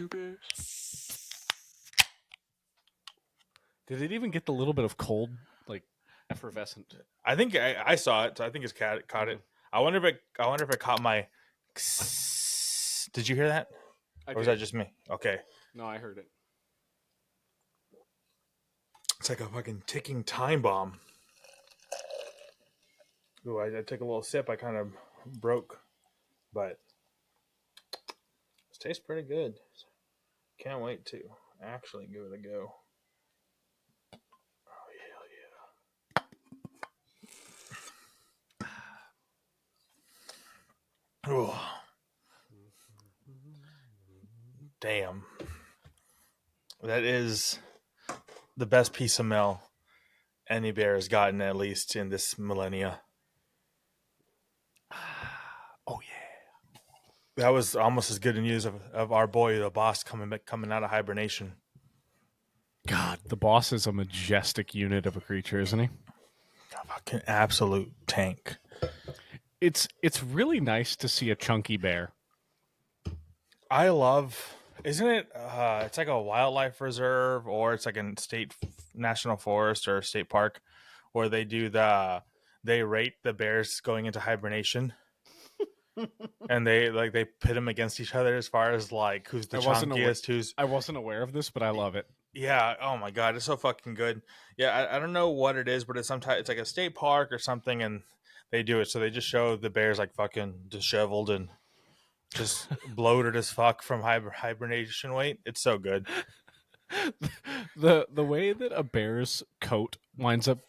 two bears. Did it even get the little bit of cold, like effervescent? I think I saw it, so I think it's caught it. I wonder if it caught my. Did you hear that? Or was that just me? Okay. No, I heard it. It's like a fucking ticking time bomb. Ooh, I took a little sip. I kind of broke, but it tastes pretty good. Can't wait to actually give it a go. Oh, hell yeah. Ooh. Damn. That is the best piece of mail any bear has gotten, at least in this millennia. Oh yeah. That was almost as good a news of our boy, the boss, coming out of hibernation. God, the boss is a majestic unit of a creature, isn't he? A fucking absolute tank. It's really nice to see a chunky bear. I love, isn't it? It's like a wildlife reserve, or it's like a state national forest or state park, where they do they rate the bears going into hibernation, and they pit them against each other as far as like who's the chunkiest. I wasn't aware of this, but I love it. Yeah. Oh my god, it's so fucking good. Yeah, I don't know what it is, but it's like a state park or something, and they do it. So they just show the bears like fucking disheveled and just bloated as fuck from hibernation weight. It's so good. The way that a bear's coat winds up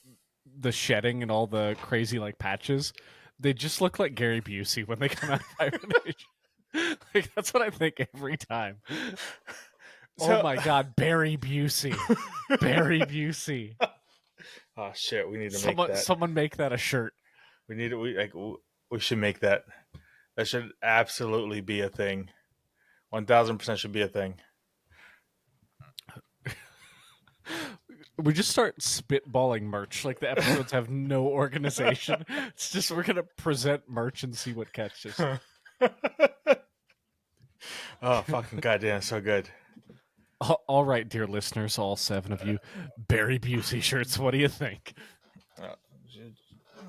the shedding and all the crazy like patches, they just look like Gary Busey when they come out of hibernation. Like that's what I think every time. Oh my god, Barry Busey. Barry Busey. Oh shit, we need to make that. Someone make that a shirt. We should make that. That should absolutely be a thing. 1000% should be a thing. We just start spitballing merch. Like the episodes have no organization. It's just we're gonna present merch and see what catches. Oh fucking goddamn, so good. All right, dear listeners, all 7 of you, Barry Busey shirts. What do you think?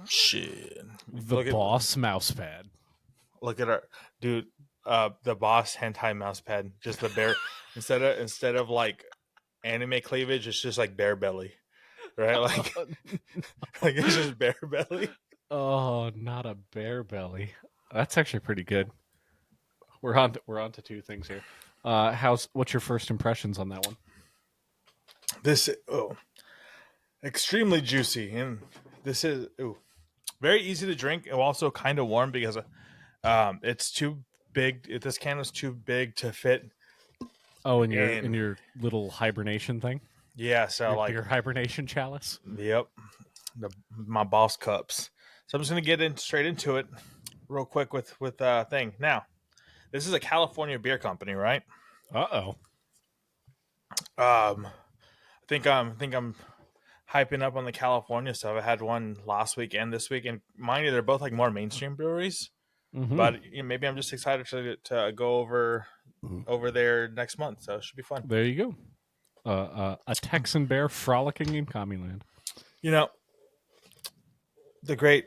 Shit. The boss mousepad. Look at our dude. The boss hentai mousepad. Just the bear. instead of like anime cleavage, it's just like bare belly, right? Like, like it's just bare belly. Oh, not a bear belly. That's actually pretty good. We're on to 2 things here. What's your first impressions on that one? This extremely juicy, and this is very easy to drink and also kind of warm because it's too big. This can was too big to fit. Oh, in your little hibernation thing. Yeah, so your hibernation chalice. Yep, my boss cups. So I'm just gonna get straight into it, real quick with thing. Now, this is a California beer company, right? Uh-oh. I think I'm hyping up on the California stuff. I had one last week and this week, and mind you, they're both like more mainstream breweries. Mm-hmm. But maybe I'm just excited to go over there next month, so it should be fun. There you go. A Texan bear frolicking in Commieland. You know, the great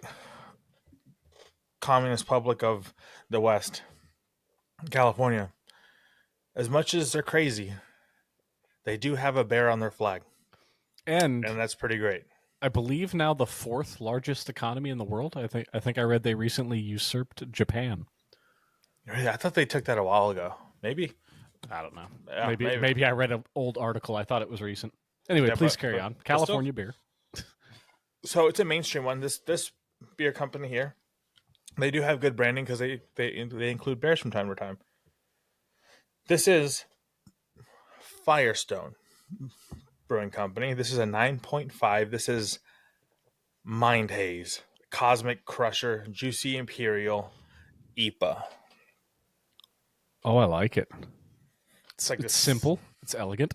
communist public of the West, California, as much as they're crazy, they do have a bear on their flag. And that's pretty great. I believe now the 4th largest economy in the world. I think I read they recently usurped Japan. Yeah, I thought they took that a while ago. Maybe. I don't know. Yeah, maybe I read an old article. I thought it was recent. Anyway, please carry on. California beer. So it's a mainstream one. This beer company here, they do have good branding because they include bears from time to time. This is Firestone Brewing Company. This is a 9.5. This is Mind Haze, Cosmic Crusher, Juicy Imperial, IPA. Oh, I like it. It's simple. It's elegant.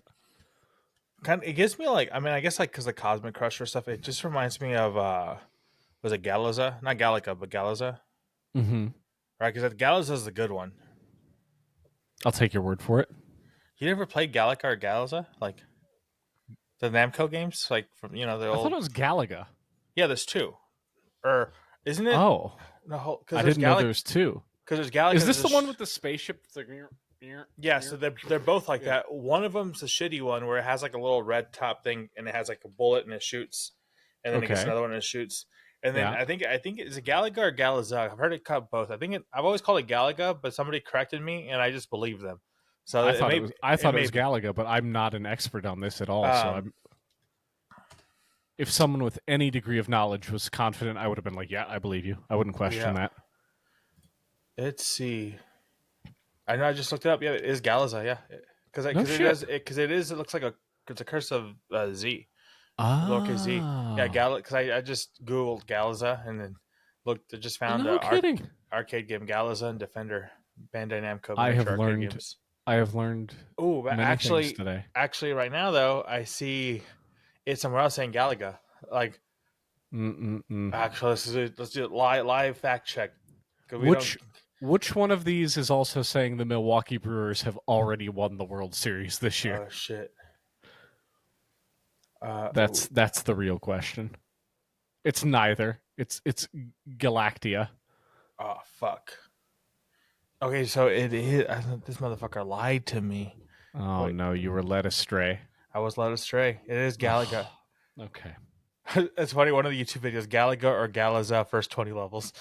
It gives me I guess because the Cosmic Crusher stuff, it just reminds me of was it Galaza? Not Gallica, but Galaza. Mm-hmm. Right, because Galaza is the good one. I'll take your word for it. You never played Galaga or Galaza? Like the Namco games? Like from, the I thought old. it was Galaga. Yeah, there's two. Or isn't it? Oh, No, because I there's didn't know there Galaga. was two. Because there's Galaga. Is There's this a the one with the spaceship? It's like, yeah, so they're both like yeah. that. One of them's a shitty one where it has like a little red top thing and it has like a bullet and it shoots, and then it gets Okay. another one and it shoots. And then Yeah. I think it's a Galaga or Galaza. I've heard it called both. I've always called it Galaga, but somebody corrected me and I just believed them. So I it thought it may was I it thought it may was be. Galaga, but I'm not an expert on this at all. So Um, I'm if someone with any degree of knowledge was confident, I would have been like, "Yeah, I believe you." I wouldn't question yeah. that. Let's see. I know. I just looked it up. Yeah, it is Galaza. Yeah, because No it shit. does because it is. It looks like it's a curse of Z. Lowercase z. Yeah, Ah, Because I just googled Galaza and then looked. I just found no kidding. arcade game Galaza and Defender, Bandai Namco I have miniature arcade learned. games. I have learned Oh, but many things today. actually, right now though, I see it's somewhere else saying Galaga. Like, Mm-mm-mm. actually, let's do it live fact check because we don't. Which one of these is also saying the Milwaukee Brewers have already won the World Series this year? Oh shit. That's the real question. It's neither. It's Galactia. Oh fuck. Okay, so it is. This motherfucker lied to me. Oh Wait, no, you were led astray. I was led astray. It is Galaga. Okay. It's funny. One of the YouTube videos, Galaga or Galaza, first 20 levels.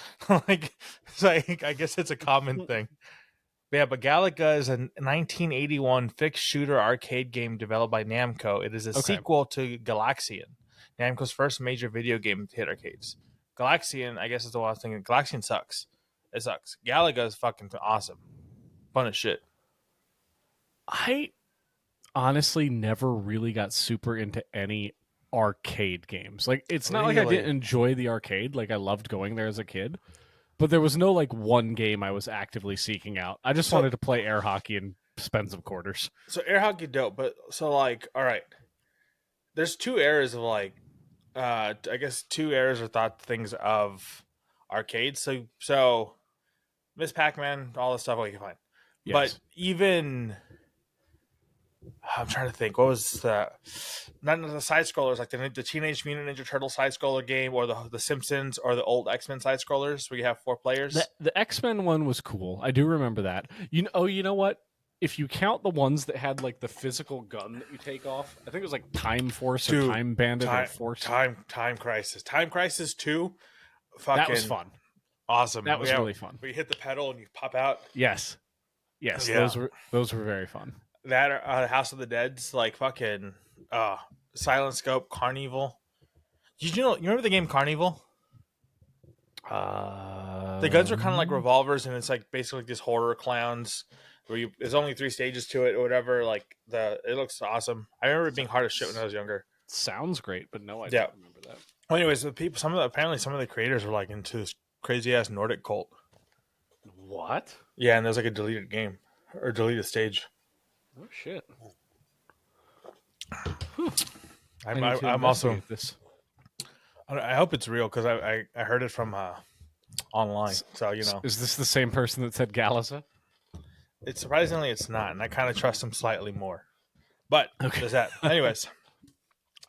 Like, so I guess it's a common thing. But yeah, but Galaga is a 1981 fixed shooter arcade game developed by Namco. It is a Okay. sequel to Galaxian, Namco's first major video game to hit arcades. Galaxian, I guess, is the one I was thinking. Galaxian sucks. It sucks. Galaga is fucking awesome. Fun as shit. I honestly never really got super into any arcade games. Like it's not like I Really? didn't enjoy the arcade. Like I loved going there as a kid. But there was no like one game I was actively seeking out. I just So, wanted to play air hockey and spend some quarters. so air hockey dope, but so like, all right, there's two eras of like I guess two eras are thought things of arcades. So Miss Pac-Man, all this stuff, okay, fine. But Yes. even I'm trying to think, what was the none of the side scrollers like the Teenage Mutant Ninja Turtle side scroller game, or the Simpsons, or the old X-Men side scrollers where you have four The players. the X-Men one was cool. I do remember that. You know what? If you count the ones that had like the physical gun that you take off, I think it was like Time Force or Dude, Time Bandit or Force. Time Crisis 2, That was fucking fun. awesome. That was Yeah, really fun. where you hit the pedal and you pop out. Yes. Yes, Yeah, those were very fun. that House of the Dead's like fucking Silent Scope, Carnival. You remember the game Carnival? The guns are kind of like revolvers, and it's like basically just horror clowns. There's only 3 stages to it or whatever. Like it looks awesome. I remember it being hard as shit when I was younger. Sounds great, but no, I Yeah. don't remember that. Well, anyways, apparently some of the creators are like into this crazy ass Nordic cult. What? Yeah, and there's like a deleted game or deleted stage. Oh shit. I'm also. this. I hope it's real because I heard it from online. So Is this the same person that said Galaza? it's surprisingly it's not, and I kind of trust him slightly more. But there's that. Anyways,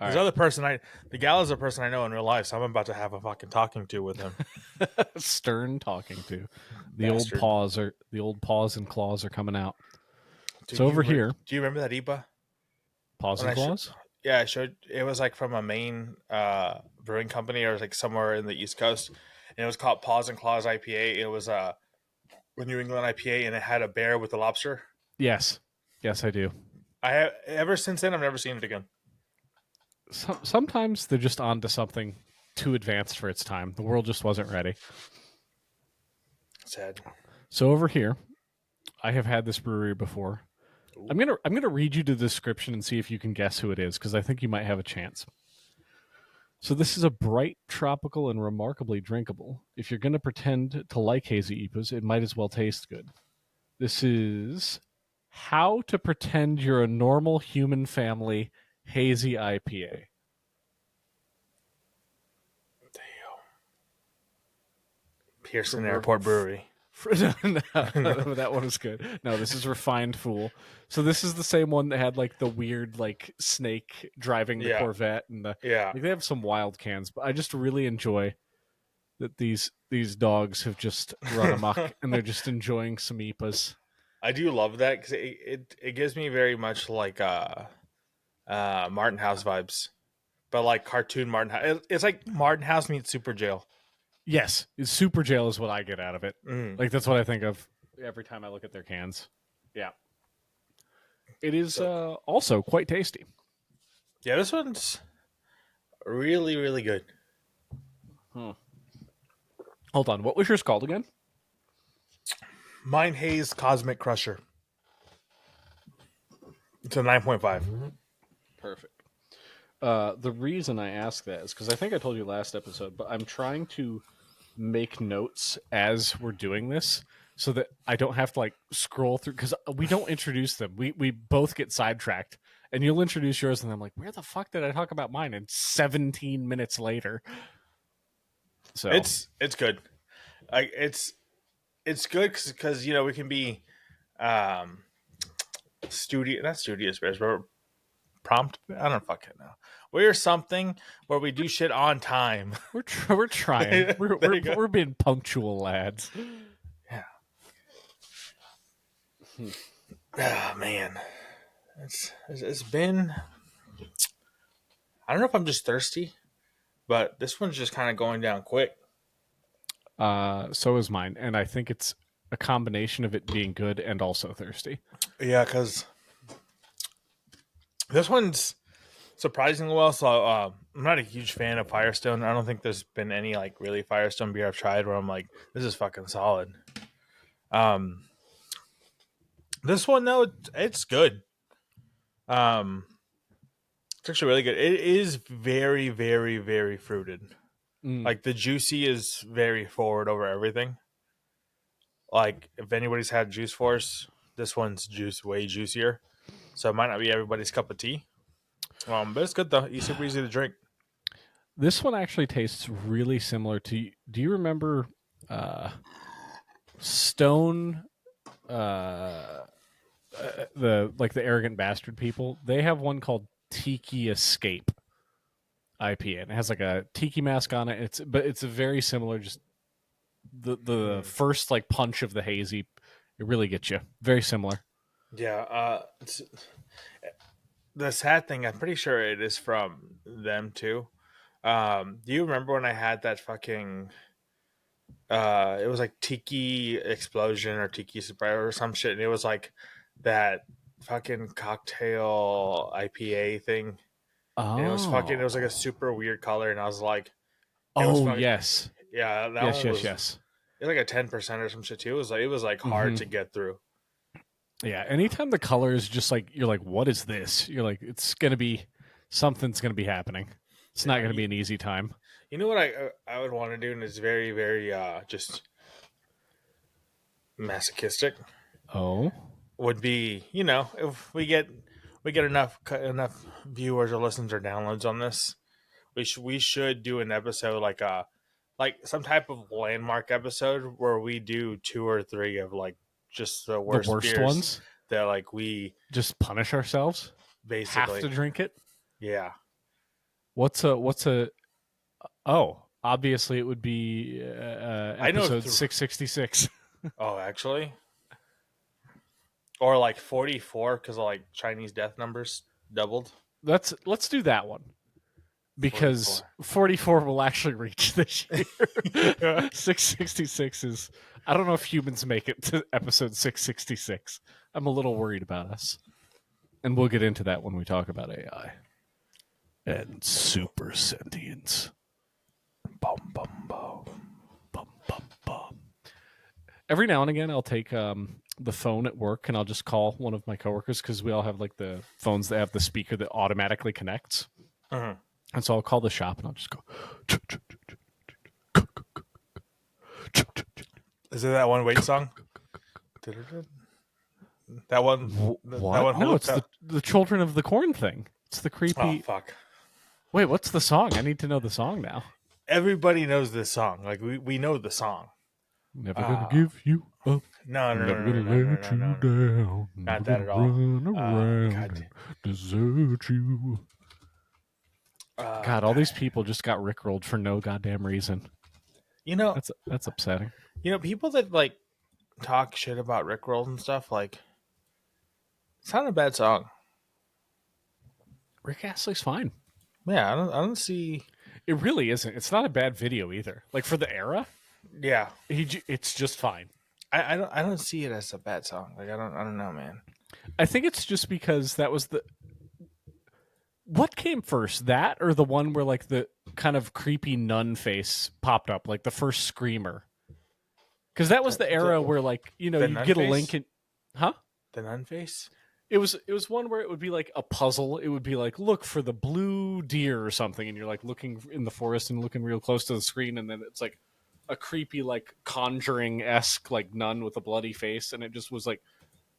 there's other person the Galaza person I know in real life. So I'm about to have a fucking talking to with him. Stern talking to. Bastard. The old paws and claws are coming out. Dude, So over here, do you remember that IPA? paws When and claws? Yeah, I showed. It was like from a main brewing company, or it was like somewhere in the East Coast, and it was called Paws and Claws IPA. It was a New England IPA, and it had a bear with a lobster. Yes. Yes, I do. Ever since then, I've never seen it again. Sometimes they're just onto something too advanced for its time. The world just wasn't ready. Sad. So over here, I have had this brewery before. Ooh. I'm gonna read you the description and see if you can guess who it is, because I think you might have a chance. So this is a bright, tropical, and remarkably drinkable. If you're gonna pretend to like hazy IPAs, it might as well taste good. This is How to Pretend You're a Normal Human Family Hazy IPA. Pearson Airport Brewery. No, that one was good. No, this is Refined Fool. So this is the same one that had like the weird like snake driving the Yeah, Corvette and the yeah. like, they have some wild cans, but I just really enjoy that these dogs have just run amok and they're just enjoying some IPAs. I do love that because it gives me very much like Martin House vibes, but like cartoon Martin House. It's like Martin House meets Super Jail. Yes, Super Jail is what I get out of it. Mm. Like that's what I think of every time I look at their cans. Yeah, it is also quite tasty. Yeah, this one's really, really good. Hold on, what was yours called again? Mine Haze Cosmic Crusher. It's a 9.5. Perfect. The reason I ask that is because I think I told you last episode, but I'm trying to make notes as we're doing this so that I don't have to like scroll through because we don't introduce them. We both get sidetracked, and you'll introduce yours, and I'm like, where the fuck did I talk about mine? And 17 minutes later, so It's good. Like it's good because you know we can be not studious bears, but prompt. I don't fucking know. We're something where we do shit on time. we're trying. We're being punctual, lads. Yeah. Oh man, it's been. I don't know if I'm just thirsty, but this one's just kind of going down quick. So is mine, and I think it's a combination of it being good and also thirsty. Yeah, because this one's surprisingly well. So I'm not a huge fan of Firestone. I don't think there's been any like really Firestone beer I've tried where I'm like, this is fucking solid. This one though, it's good. It's actually really good. It is very, very, very fruited. Like the juicy is very forward over everything. Like if anybody's had Juice Force, this one's way juicier. So it might not be everybody's cup of tea. But it's good though. It's super easy to drink. This one actually tastes really similar to. Do you remember Stone? The arrogant bastard people. They have one called Tiki Escape IPA, and it has like a tiki mask on it. It's a very similar. Just the first like punch of the hazy, it really gets you. Very similar. Yeah. The sad thing, I'm pretty sure it is from them too. Do you remember when I had that fucking? It was like Tiki Explosion or Tiki Surprise or some shit, and it was like that fucking cocktail IPA thing. Oh, And it was fucking. It was like a super weird color, and I was like, yes, yeah, that yes, one was. yes. It was like a 10% or some shit too. It was like hard to get through. Yeah, anytime the color is just like you're like, what is this? You're like, it's gonna be something's gonna be happening. It's not gonna be an easy time. You know what I would want to do, and it's very, very just masochistic. Oh, Would be, you know, if we get enough viewers or listens or downloads on this, we should do an episode like some type of landmark episode where we do 2 or 3 of like just the worst beers ones that like we just punish ourselves. basically Have to drink it. Yeah. What's a? Oh, obviously it would be episode 666. Oh, actually, or like 44 because of like Chinese death numbers doubled. Let's do that one because 44 will actually reach this year. 666 is. I don't know if humans make it to episode 666. I'm a little worried about us, and we'll get into that when we talk about AI and super sentience. Bum, bum, bum. Bum, bum, bum. Every now and again, I'll take the phone at work and I'll just call one of my coworkers because we all have like the phones that have the speaker that automatically connects. And so I'll call the shop and I'll just go. Is it that one wait song? That one? What? That one No, it's the Children of the Corn thing. It's the creepy. Oh, fuck. Wait, what's the song? I need to know the song now. Everybody knows this song. Like, we know the song. Never gonna give you up. No, no, no, Never no, gonna no, no, let no, you no, no. down. Not Never that gonna at all. run around God, and desert you. God, all these people just got rickrolled for no goddamn reason. you know, That's upsetting. people that like talk shit about Rickroll and stuff, like, it's not a bad song. Rick Astley's fine. Yeah, I don't see. It really isn't. It's not a bad video either. Like for the era, Yeah, it's just fine. I don't see it as a bad song. Like, I don't know, man. I think it's just because that was the what came first, that or the one where like the kind of creepy nun face popped up, like the first screamer. Because that was the era where like the you nun get a face? link in, huh? The nun face. It was one where it would be like a puzzle. It would be like look for the blue deer or something, and you're like looking in the forest and looking real close to the screen, and then it's like a creepy like Conjuring-esque like nun with a bloody face, and it just was like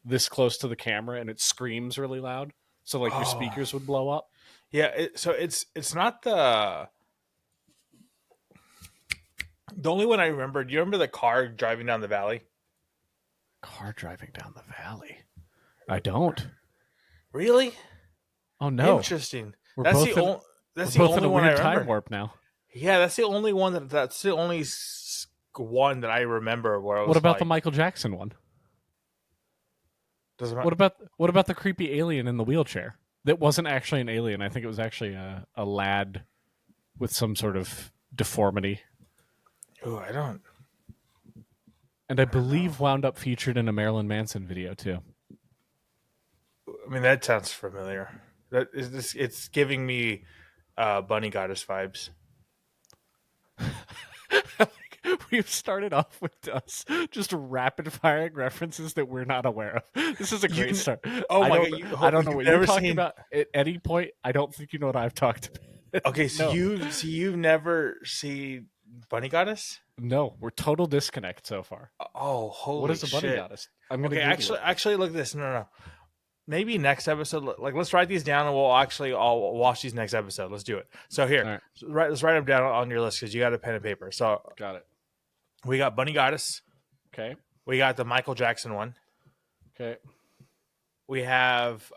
this close to the camera, and it screams really loud, so like your Oh, speakers would blow up. yeah. So it's not the only one I remember. Do you remember the car driving down the valley? Car driving down the valley. I don't. Really? Oh no, Interesting. we're That's both the in, only. That's we're the both in only a one I weird time remember. warp now. Yeah, that's the only one that's the only one that I remember where I was What about like, the Michael Jackson one? doesn't What about the creepy alien in the wheelchair? That wasn't actually an alien. I think it was actually a lad with some sort of deformity, Oh, I don't. and I believe wound up featured in a Marilyn Manson video too. I mean, that sounds familiar. That is this. It's giving me Bunny Goddess vibes. We've started off with us just rapid firing references that we're not aware of. This is a great start. Oh I my don't, god! I don't know you've what never you're talking seen. about at any point. I don't think you know what I've talked about. Okay, so No. you've never seen Bunny Goddess? No, we're total disconnect so far. Oh, holy What is a bunny shit. goddess? I'm gonna Okay, Google it. actually, look at this. No. Maybe next episode, like, let's write these down, and we'll actually all watch these next episode. Let's do it. So here, All right. let's write them down on your list because you got a pen and paper. So Got it. we got Bunny Goddess. Okay. We got the Michael Jackson one. Okay. We have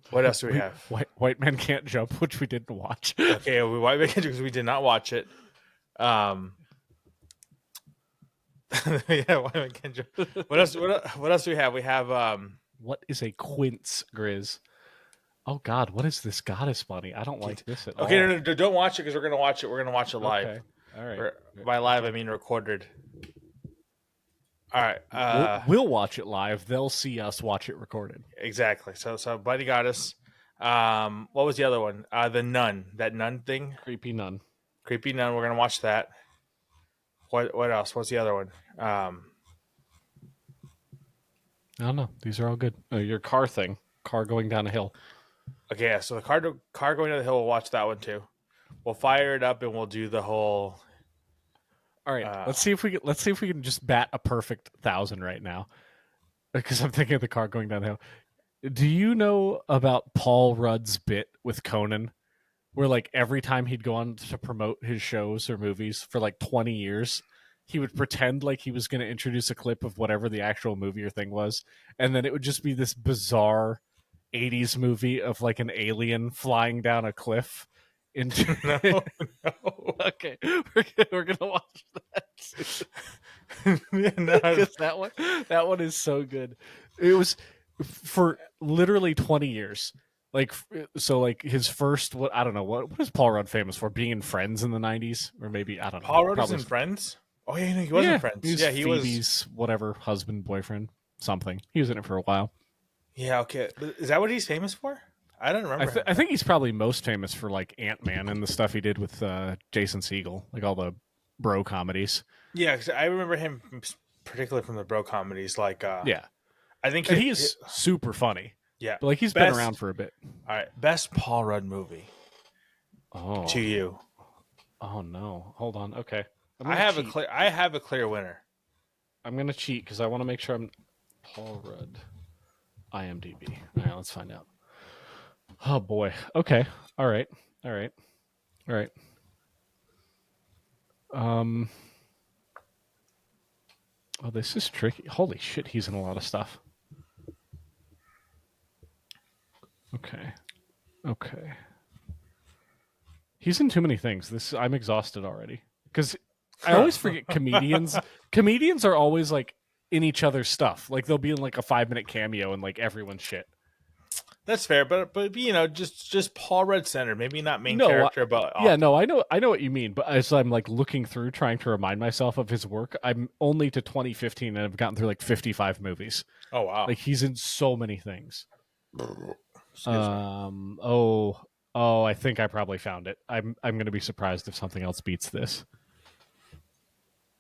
what else do we have? White Man Can't Jump, which we didn't watch. Okay, we White Man because we did not watch it. Yeah, White Man Can't Jump. What else? What else do we have? We have What is a quince, Grizz? Oh God, what is this goddess bunny? I don't like this at all. Okay, no, don't watch it because we're gonna watch it. We're gonna watch it live. Okay. All right. By live, I mean recorded. All right. We'll watch it live. They'll see us watch it recorded. Exactly. So Bunny Goddess. What was the other one? The nun. That nun thing. Creepy nun. Creepy nun. We're gonna watch that. What else? What's the other one? I don't know. These are all good. Your car thing. Car going down a hill. Okay, yeah. So the car going down the hill. We'll watch that one too. We'll fire it up and we'll do the whole. All right. Let's see if we can just bat a perfect 1,000 right now. Because I'm thinking of the car going down the hill. Do you know about Paul Rudd's bit with Conan, where like every time he'd go on to promote his shows or movies for like 20 years, he would pretend like he was going to introduce a clip of whatever the actual movie or thing was, and then it would just be this bizarre 80s movie of like an alien flying down a cliff into No. Okay, we're gonna watch that. No. that one is so good. It was for literally 20 years. Like like his first I don't know what is Paul Rudd famous for? Being in Friends in the 90s, or maybe I don't know. Paul Rudd was in Friends. Oh yeah, no, he was in Friends. He Phoebe's was whatever husband, boyfriend, something. He was in it for a while. Yeah. Okay, is that what he's famous for? I don't remember. I think he's probably most famous for like Ant-Man and the stuff he did with Jason Segel, like all the bro comedies. Yeah, because I remember him particularly from the bro comedies. Like, yeah, I think he's super funny. Yeah, but like he's been around for a bit. All right, best Paul Rudd movie. Oh, to you. Oh no, hold on. Okay, I have a clear winner. I'm gonna cheat because I want to make sure I'm Paul Rudd. IMDb. All right, let's find out. Oh boy. Okay. All right. Oh, this is tricky. Holy shit, he's in a lot of stuff. Okay. Okay. He's in too many things. I'm exhausted already. Because I always forget comedians. Comedians are always like in each other's stuff. Like they'll be in like a 5-minute cameo in like everyone's shit. That's fair, but just Paul Rudd Center, maybe not main No, character, but yeah, often. no, I know what you mean. But as I'm like looking through, trying to remind myself of his work, I'm only to 2015 and I've gotten through like 55 movies. Oh wow. Like he's in so many things. Excuse me. Oh, I think I probably found it. I'm going to be surprised if something else beats this.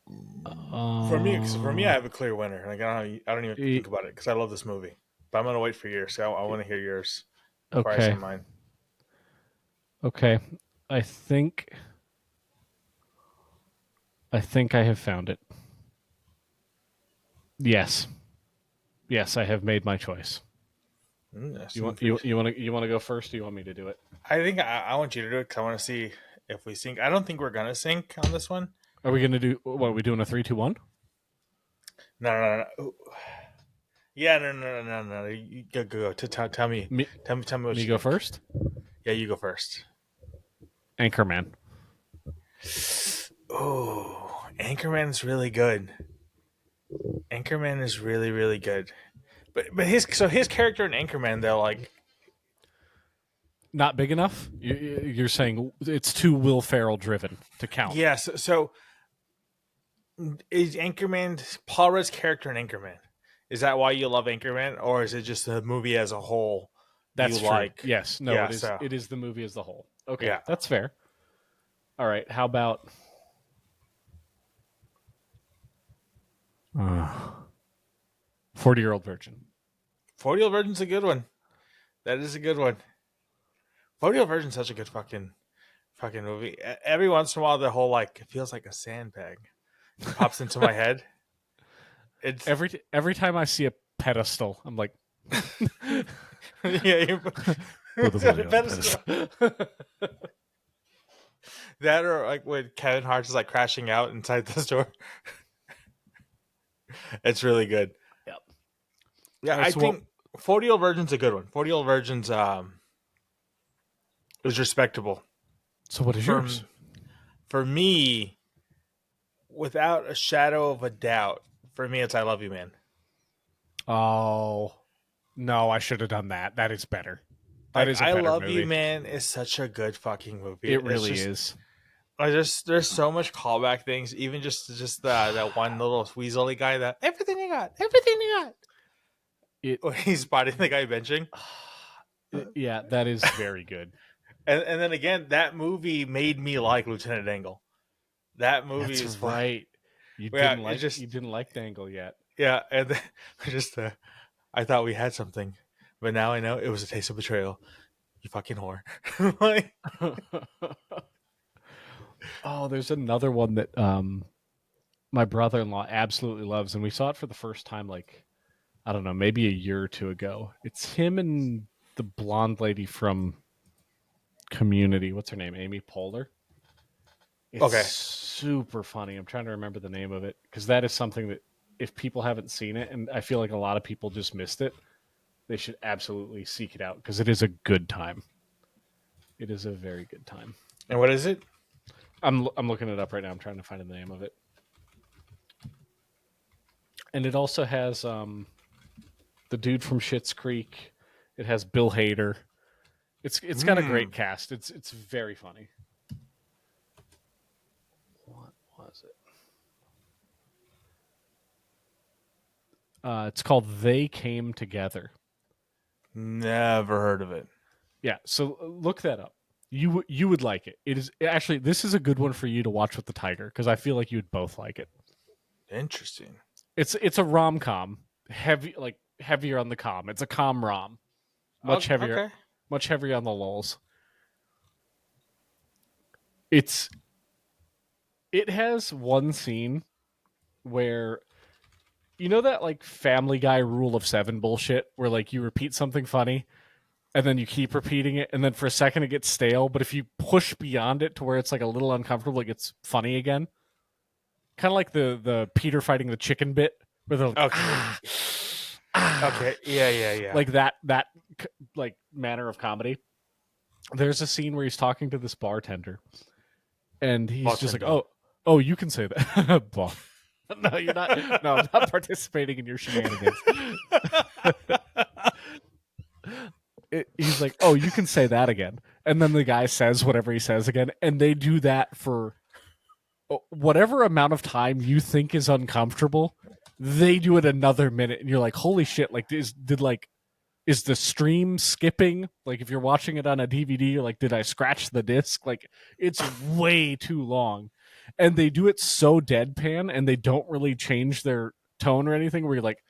For me, I have a clear winner. Like I don't even think about it because I love this movie. But I'm gonna wait for yours. So I want to hear yours before I say Okay. mine. Okay. I think I have found it. Yes. Yes, I have made my choice. You want to go first? Or you want me to do it? I think I want you to do it because I want to see if we sync. I don't think we're gonna sync on this one. Are we going to do what? Are we doing a 3, 2, 1? No. Yeah, no. You go. Tell me. Me, Tell me what me you go think. first. Yeah, you go first. Anchorman. Oh, Anchorman's really good. Anchorman is really, really good. But his character in Anchorman though, like Not big enough. You're saying it's too Will Ferrell driven to count. yes. So is Anchorman Paul Rudd's character in Anchorman? Is that why you love Anchorman, or is it just the movie as a whole you That's true. like? Yes. No. Yeah. It is. So It is the movie as the whole. Okay. yeah. That's fair. All right. How about 40-Year-Old Virgin? 40-Year-Old Virgin's a good one. That is a good one. 40-Year-Old Virgin's such a good fucking movie. Every once in a while, the whole like it feels like a sandbag pops into my head. It's Every time I see a pedestal, I'm like, yeah. That or like when Kevin Hart is like crashing out inside the store. It's really good. Yep. Yeah, Right, I so think 40-Year-Old Virgin's a good one. 40-Year-Old Virgin's is respectable. So what is yours? For me, without a shadow of a doubt, for me it's I Love You Man. Oh no, I should have done that. That is better. That is a I better Love movie. You Man is such a good fucking movie. It really is. There's so much callback things. Even just that one little weaselly guy that everything you got. When he's spotting the guy benching. Yeah, that is very good. And then again, that movie made me like Lieutenant Dangle. That movie That's is right. You didn't like Dangle yet. Yeah, and then I thought we had something, but now I know it was a taste of betrayal. You fucking whore. Like, oh, there's another one that my brother-in-law absolutely loves, and we saw it for the first time like I don't know, maybe a year or two ago. It's him and the blonde lady from Community. What's her name? Amy Poehler. It's okay, super funny. I'm trying to remember the name of it because that is something that if people haven't seen it, and I feel like a lot of people just missed it, they should absolutely seek it out because it is a good time. It is a very good time. and what is it? I'm looking it up right now. I'm trying to find the name of it. And it also has the dude from Schitt's Creek. It has Bill Hader. It's got a great cast. It's very funny. What was it? It's called They Came Together. Never heard of it. Yeah, so look that up. You would like it. It is actually this is a good one for you to watch with the tiger because I feel like you'd both like it. Interesting. It's a rom-com, heavier on the com. It's a com rom, much heavier on the lulz. It has one scene where you know that like Family Guy rule of 7 bullshit where like you repeat something funny and then you keep repeating it and then for a second it gets stale, but if you push beyond it to where it's like a little uncomfortable, it gets funny again. kind of like the Peter fighting the chicken bit, where they're like, Okay. Okay. Yeah. like that like manner of comedy. There's a scene where he's talking to this bartender, and he's just like, Bartender. oh, you can say that. Well, no, you're not. No, I'm not participating in your shenanigans. He's like, oh, you can say that again. And then the guy says whatever he says again. And they do that for whatever amount of time you think is uncomfortable. They do it another minute. And you're like, holy shit. Like, is the stream skipping? Like, if you're watching it on a DVD, you're like, did I scratch the disc? Like, it's way too long. And they do it so deadpan and they don't really change their tone or anything where you're like,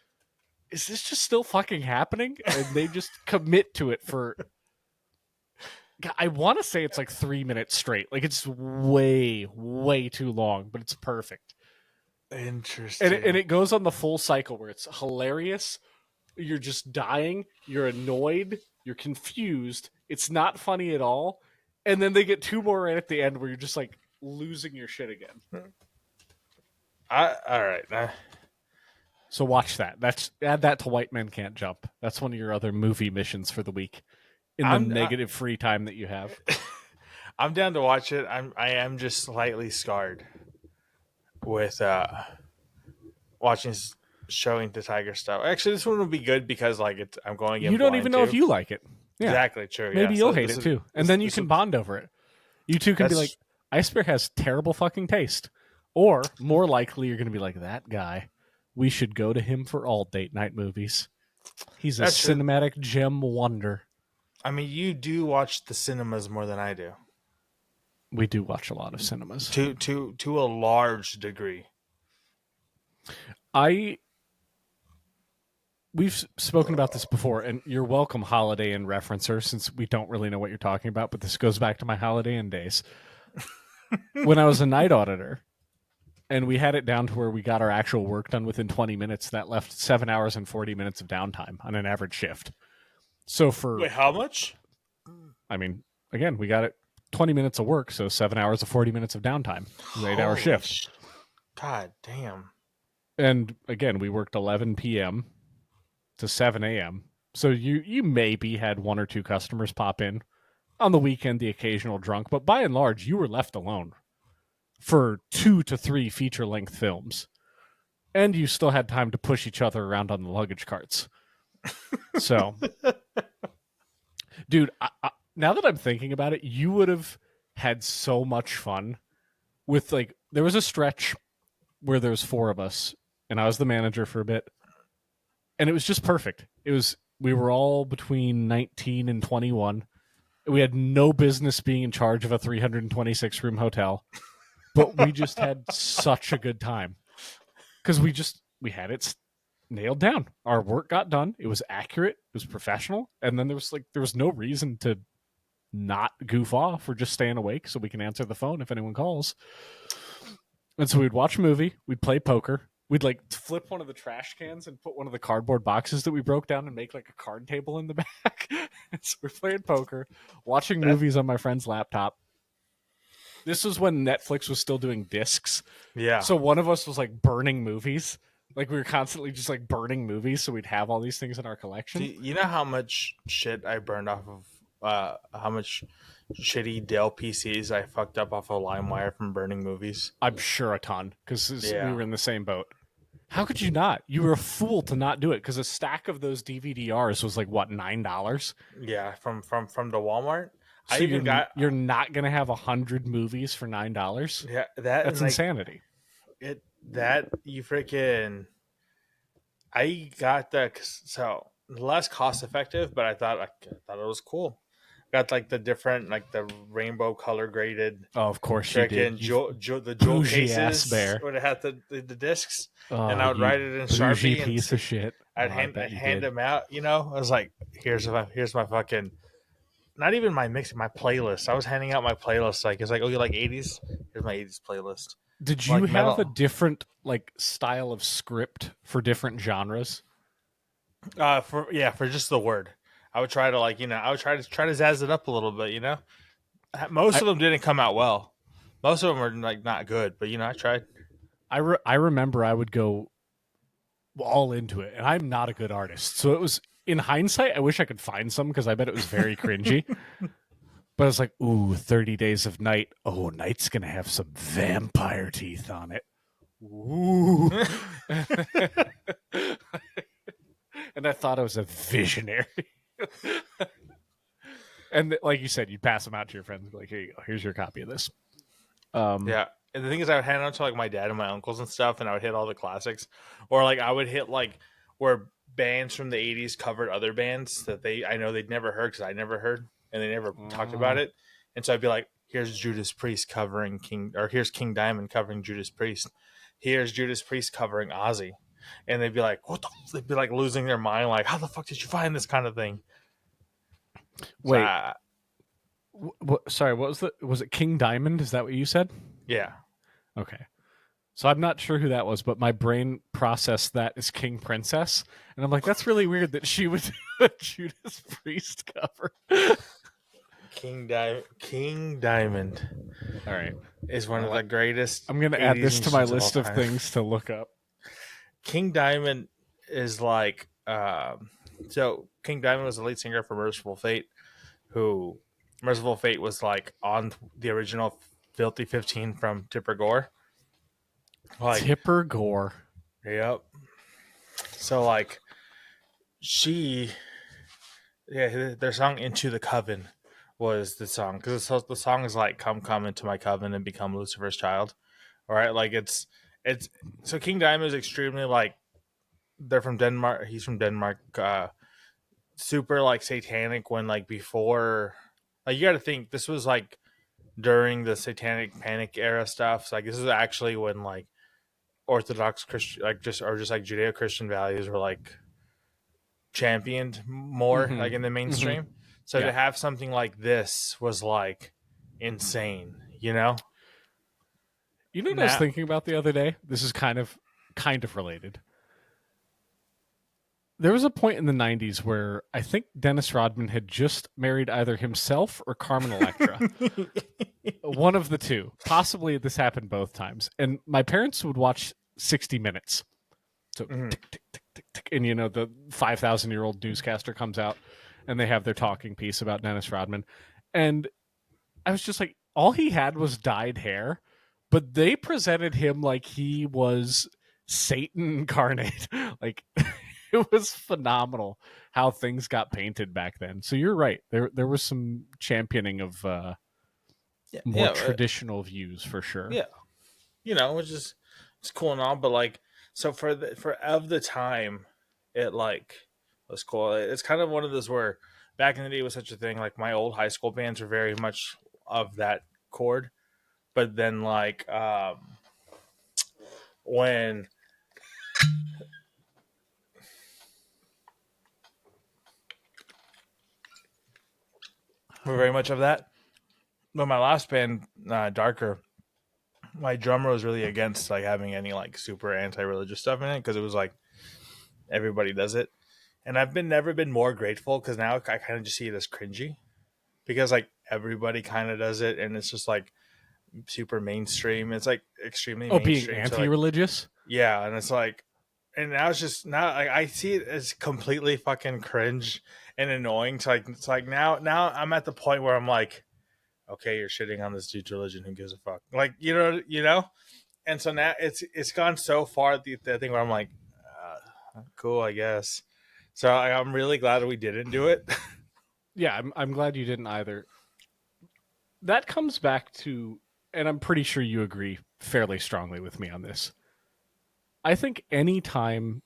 is this just still fucking happening? And they just commit to it for. I want to say it's like 3 minutes straight. Like it's way, way too long, but it's perfect. Interesting. And it goes on the full cycle where it's hilarious. You're just dying. You're annoyed. You're confused. It's not funny at all. And then they get 2 more right at the end where you're just like losing your shit again. All right. So watch that. Add that to White Men Can't Jump. That's one of your other movie missions for the week in the negative free time that you have. I'm down to watch it. I am just slightly scarred with watching showing the tiger stuff. Actually, this one would be good because like I'm going in. You don't even know if you like it. Yeah. Exactly true. Maybe you'll hate it too, and then you can bond over it. You two can be like, Ice Bear has terrible fucking taste, or more likely you're going to be like, that guy. We should go to him for all date night movies. He's a cinematic gem wonder. I mean, you do watch the cinemas more than I do. We do watch a lot of cinemas. To a large degree. We've spoken about this before, and you're welcome, Holiday Inn referencer, since we don't really know what you're talking about, but this goes back to my Holiday Inn days. When I was a night auditor, and we had it down to where we got our actual work done within 20 minutes, that left 7 hours and 40 minutes of downtime on an average shift. So Wait, how much? I mean, again, we got it 20 minutes of work, so 7 hours of 40 minutes of downtime. 8-hour shift. God damn. And again, we worked 11 p.m. to 7 a.m. So you maybe had 1 or 2 customers pop in on the weekend, the occasional drunk, but by and large, you were left alone for 2 to 3 feature-length films. And you still had time to push each other around on the luggage carts. So, dude, now that I'm thinking about it, you would have had so much fun with, like, there was a stretch where there was 4 of us, and I was the manager for a bit, and it was just perfect. We were all between 19 and 21. We had no business being in charge of a 326-room hotel, but we just had such a good time because we had it nailed down. Our work got done. It was accurate. It was professional. And then there was no reason to not goof off or just staying awake so we can answer the phone if anyone calls. And so we'd watch a movie. We'd play poker. We'd like flip one of the trash cans and put one of the cardboard boxes that we broke down and make like a card table in the back. So we're playing poker, watching movies on my friend's laptop. This was when Netflix was still doing discs. Yeah. So one of us was like burning movies. Like we were constantly just like burning movies, so we'd have all these things in our collection. You know how much shit I burned off of how much shitty Dell PCs I fucked up off of LimeWire from burning movies? I'm sure a ton, because we were in the same boat. How could you not? You were a fool to not do it, because a stack of those DVD-Rs was like, what, $9? Yeah, from the Walmart. So you're not going to have 100 movies for $9? Yeah, that's insanity. I got so less cost effective, but I thought it was cool. Got like the different, like the rainbow color graded. Oh, of course you did. The jewel cases bear. where they had the discs, and I would write it in Sharpie. Piece of shit. I'd hand them out. You know, I was like, here's my fucking. Not even my mix, my playlist. I was handing out my playlist. Like, it's like, oh, you like 80s? Here's my 80s playlist. Did you have a different like style of script for different genres? For just the word. I would try to try to zazz it up a little bit, you know. Most of them didn't come out well. Most of them were like not good, but I tried. I remember I would go all into it, and I'm not a good artist, so it was. In hindsight, I wish I could find some because I bet it was very cringy. But I was like, ooh, 30 Days of Night. Oh, Night's gonna have some vampire teeth on it. Ooh. And I thought I was a visionary. And like you said, you'd pass them out to your friends and be like, here you go, here's your copy of this. Yeah. And the thing is, I would hand out to like my dad and my uncles and stuff, and I would hit all the classics, or like I would hit like where bands from the '80s covered other bands that I know they'd never heard because I never heard, and they never talked about it. And so I'd be like, "Here's Judas Priest covering King, or here's King Diamond covering Judas Priest. Here's Judas Priest covering Ozzy," and they'd be like, "What the?" They'd be like losing their mind, like, "How the fuck did you find this kind of thing?" So Wait, sorry, what was the? Was it King Diamond? Is that what you said? yeah. Okay. So I'm not sure who that was, but my brain processed that as King Princess, and I'm like, that's really weird that she would do a Judas Priest cover. King Diamond. All right, Is one of the greatest. I'm going to add this to my list of things to look up. King Diamond is like, so King Diamond was the lead singer for Merciful Fate, who Merciful Fate was like on the original Filthy 15 from Tipper Gore. Like Tipper Gore. Yep. So like their song "Into the Coven" was the song because the song is like come into my coven and become Lucifer's child. All right, like it's so King Diamond is extremely like they're from Denmark. He's from Denmark. Super like satanic when like before, like you got to think this was like during the Satanic Panic era stuff. So like this is actually when like Orthodox Christian like just like Judeo Christian values were like championed more like in the mainstream. So to have something like this was like insane, you know? You know what I was thinking about the other day? This is kind of related. There was a point in the 90s where I think Dennis Rodman had just married either himself or Carmen Electra. One of the two. Possibly this happened both times. And my parents would watch 60 Minutes. So tick, tick, tick, tick, tick. And you know, the 5,000-year-old newscaster comes out and they have their talking piece about Dennis Rodman. And I was just like, all he had was dyed hair, but they presented him like he was Satan incarnate. Like it was phenomenal how things got painted back then. So you're right. There was some championing of more traditional views for sure. Yeah. You know, it's cool and all, but like so for of the time it like was cool. It's kind of one of those where back in the day it was such a thing. Like my old high school bands were very much of that chord. But then like when we're very much of that. But my last band, Darker, my drummer was really against like having any like super anti-religious stuff in it because it was like everybody does it. And I've never been more grateful because now I kind of just see it as cringy because like everybody kind of does it and it's just like super mainstream. It's like extremely mainstream. Being anti-religious? So, like, yeah, and it's like, and now it's just now like, I see it as completely fucking cringe and annoying. So like it's like now I'm at the point where I'm like, okay, you're shitting on this dude's religion. Who gives a fuck? Like you know. And so now it's gone so far the thing where I'm like, cool, I guess. So I'm really glad that we didn't do it. Yeah, I'm glad you didn't either. That comes back to, and I'm pretty sure you agree fairly strongly with me on this. I think anytime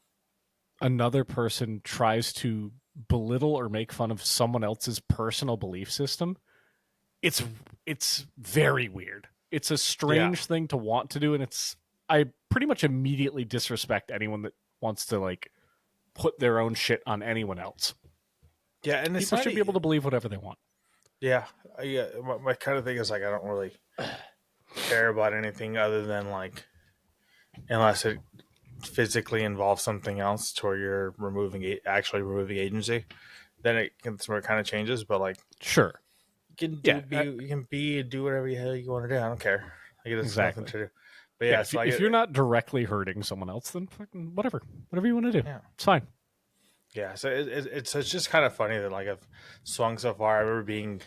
another person tries to belittle or make fun of someone else's personal belief system, it's very weird. It's a strange thing to want to do, and I pretty much immediately disrespect anyone that wants to like put their own shit on anyone else. Yeah, and people should be able to believe whatever they want. Yeah, yeah. My kind of thing is like I don't really care about anything other than like unless it physically involves something else to where you're actually removing agency, then it kind of changes. But like, sure, you can do whatever the hell you want to do. I don't care. Like, it has nothing to do. But Yeah, yeah, so if you're not directly hurting someone else, then fucking whatever you want to do. yeah. It's fine. Yeah, so it's just kind of funny that like I've swung so far. I remember being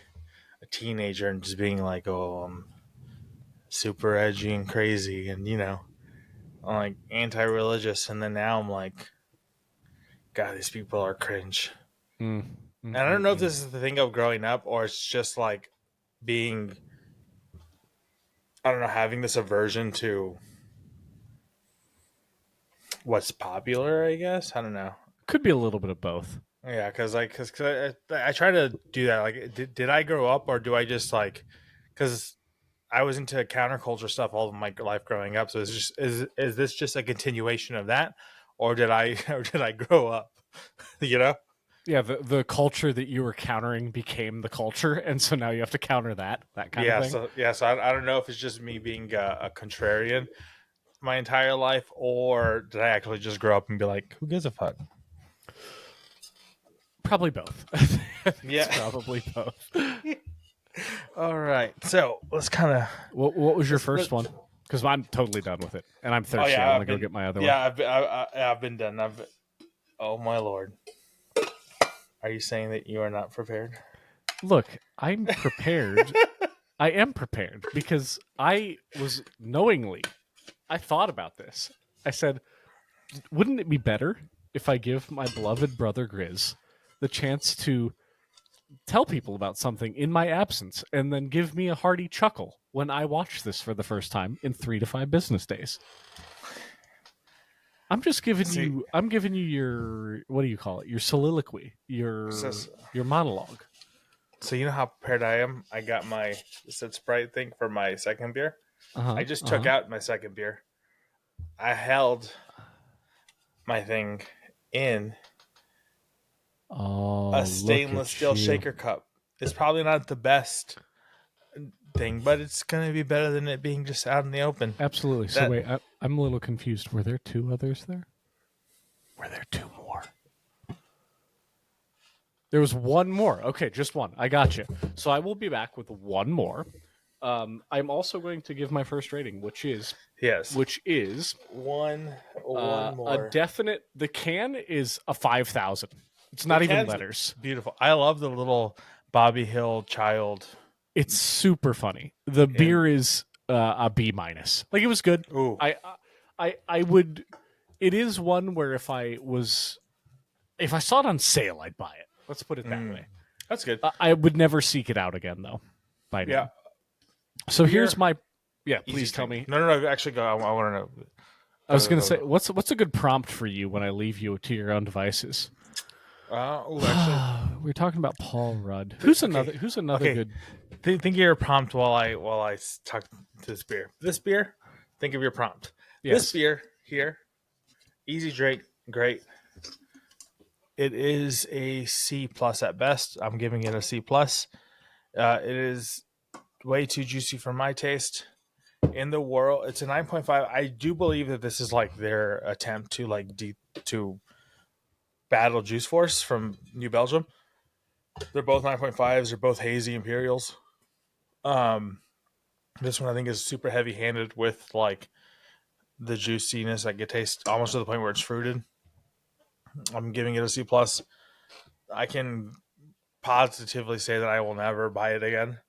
a teenager and just being like, oh, I'm super edgy and crazy, and I'm like anti-religious, and then now I'm like, God, these people are cringe. Mm, And I don't know if mm. this is the thing of growing up or it's just like being, I don't know, having this aversion to what's popular. I guess I don't know. Could be a little bit of both. Yeah, because I try to do that. Like, did I grow up or do I just like because I was into counterculture stuff all of my life growing up. So is this just a continuation of that, or did I or did I grow up? you know? Yeah, the culture that you were countering became the culture, and so now you have to counter that kind of Yeah. thing. So I don't know if it's just me being a contrarian my entire life, or did I actually just grow up and be like, who gives a fuck? Probably both. I think Yeah. it's probably both. All right. So let's kind of. What was your first one? Because I'm totally done with it, and I'm thirsty. I want to go get my other one. I've been done. Oh my lord. Are you saying that you are not prepared? Look, I'm prepared. I am prepared because I was knowingly. I thought about this. I said, wouldn't it be better if I give my beloved brother Grizz the chance to tell people about something in my absence and then give me a hearty chuckle when I watch this for the first time in 3 to 5 business days? I'm just giving you. I'm giving you your. What do you call it? Your soliloquy. Your monologue. So you know how prepared I am. I got my said Sprite thing for my second beer. I just took out my second beer. I held my thing in a stainless steel shaker cup. It's probably not the best thing, but it's going to be better than it being just out in the open. Absolutely. So wait, I'm a little confused. Were there 2 others there? Were there 2 more? There was 1 more. Okay, just 1. I got you. So I will be back with 1 more. I'm also going to give my first rating, which is one more. A definite. The can is a 5,000. It's not even letters. Beautiful. I love the little Bobby Hill child. It's super funny. The beer is a B minus. Like, it was good. Ooh. I would. It is one where if I saw it on sale, I'd buy it. Let's put it that way. That's good. I would never seek it out again, though. By now. Yeah. So here's my. Yeah, please tell me. No. Actually, go. I want to know. I was going to say, what's a good prompt for you when I leave you to your own devices? Actually, we're talking about Paul Rudd. Who's another good? Think of your prompt while I talk to this beer. This beer. Think of your prompt. Yes. This beer here, easy drink, great. It is a C plus at best. I'm giving it a C plus. It is way too juicy for my taste. In the world, it's a 9.5. I do believe that this is like their attempt to to battle Juice Force from New Belgium. They're both 9.5s. They're both hazy Imperials. This one I think is super heavy handed with like the juiciness. Like it tastes almost to the point where it's fruited. I'm giving it a C plus. I can positively say that I will never buy it again,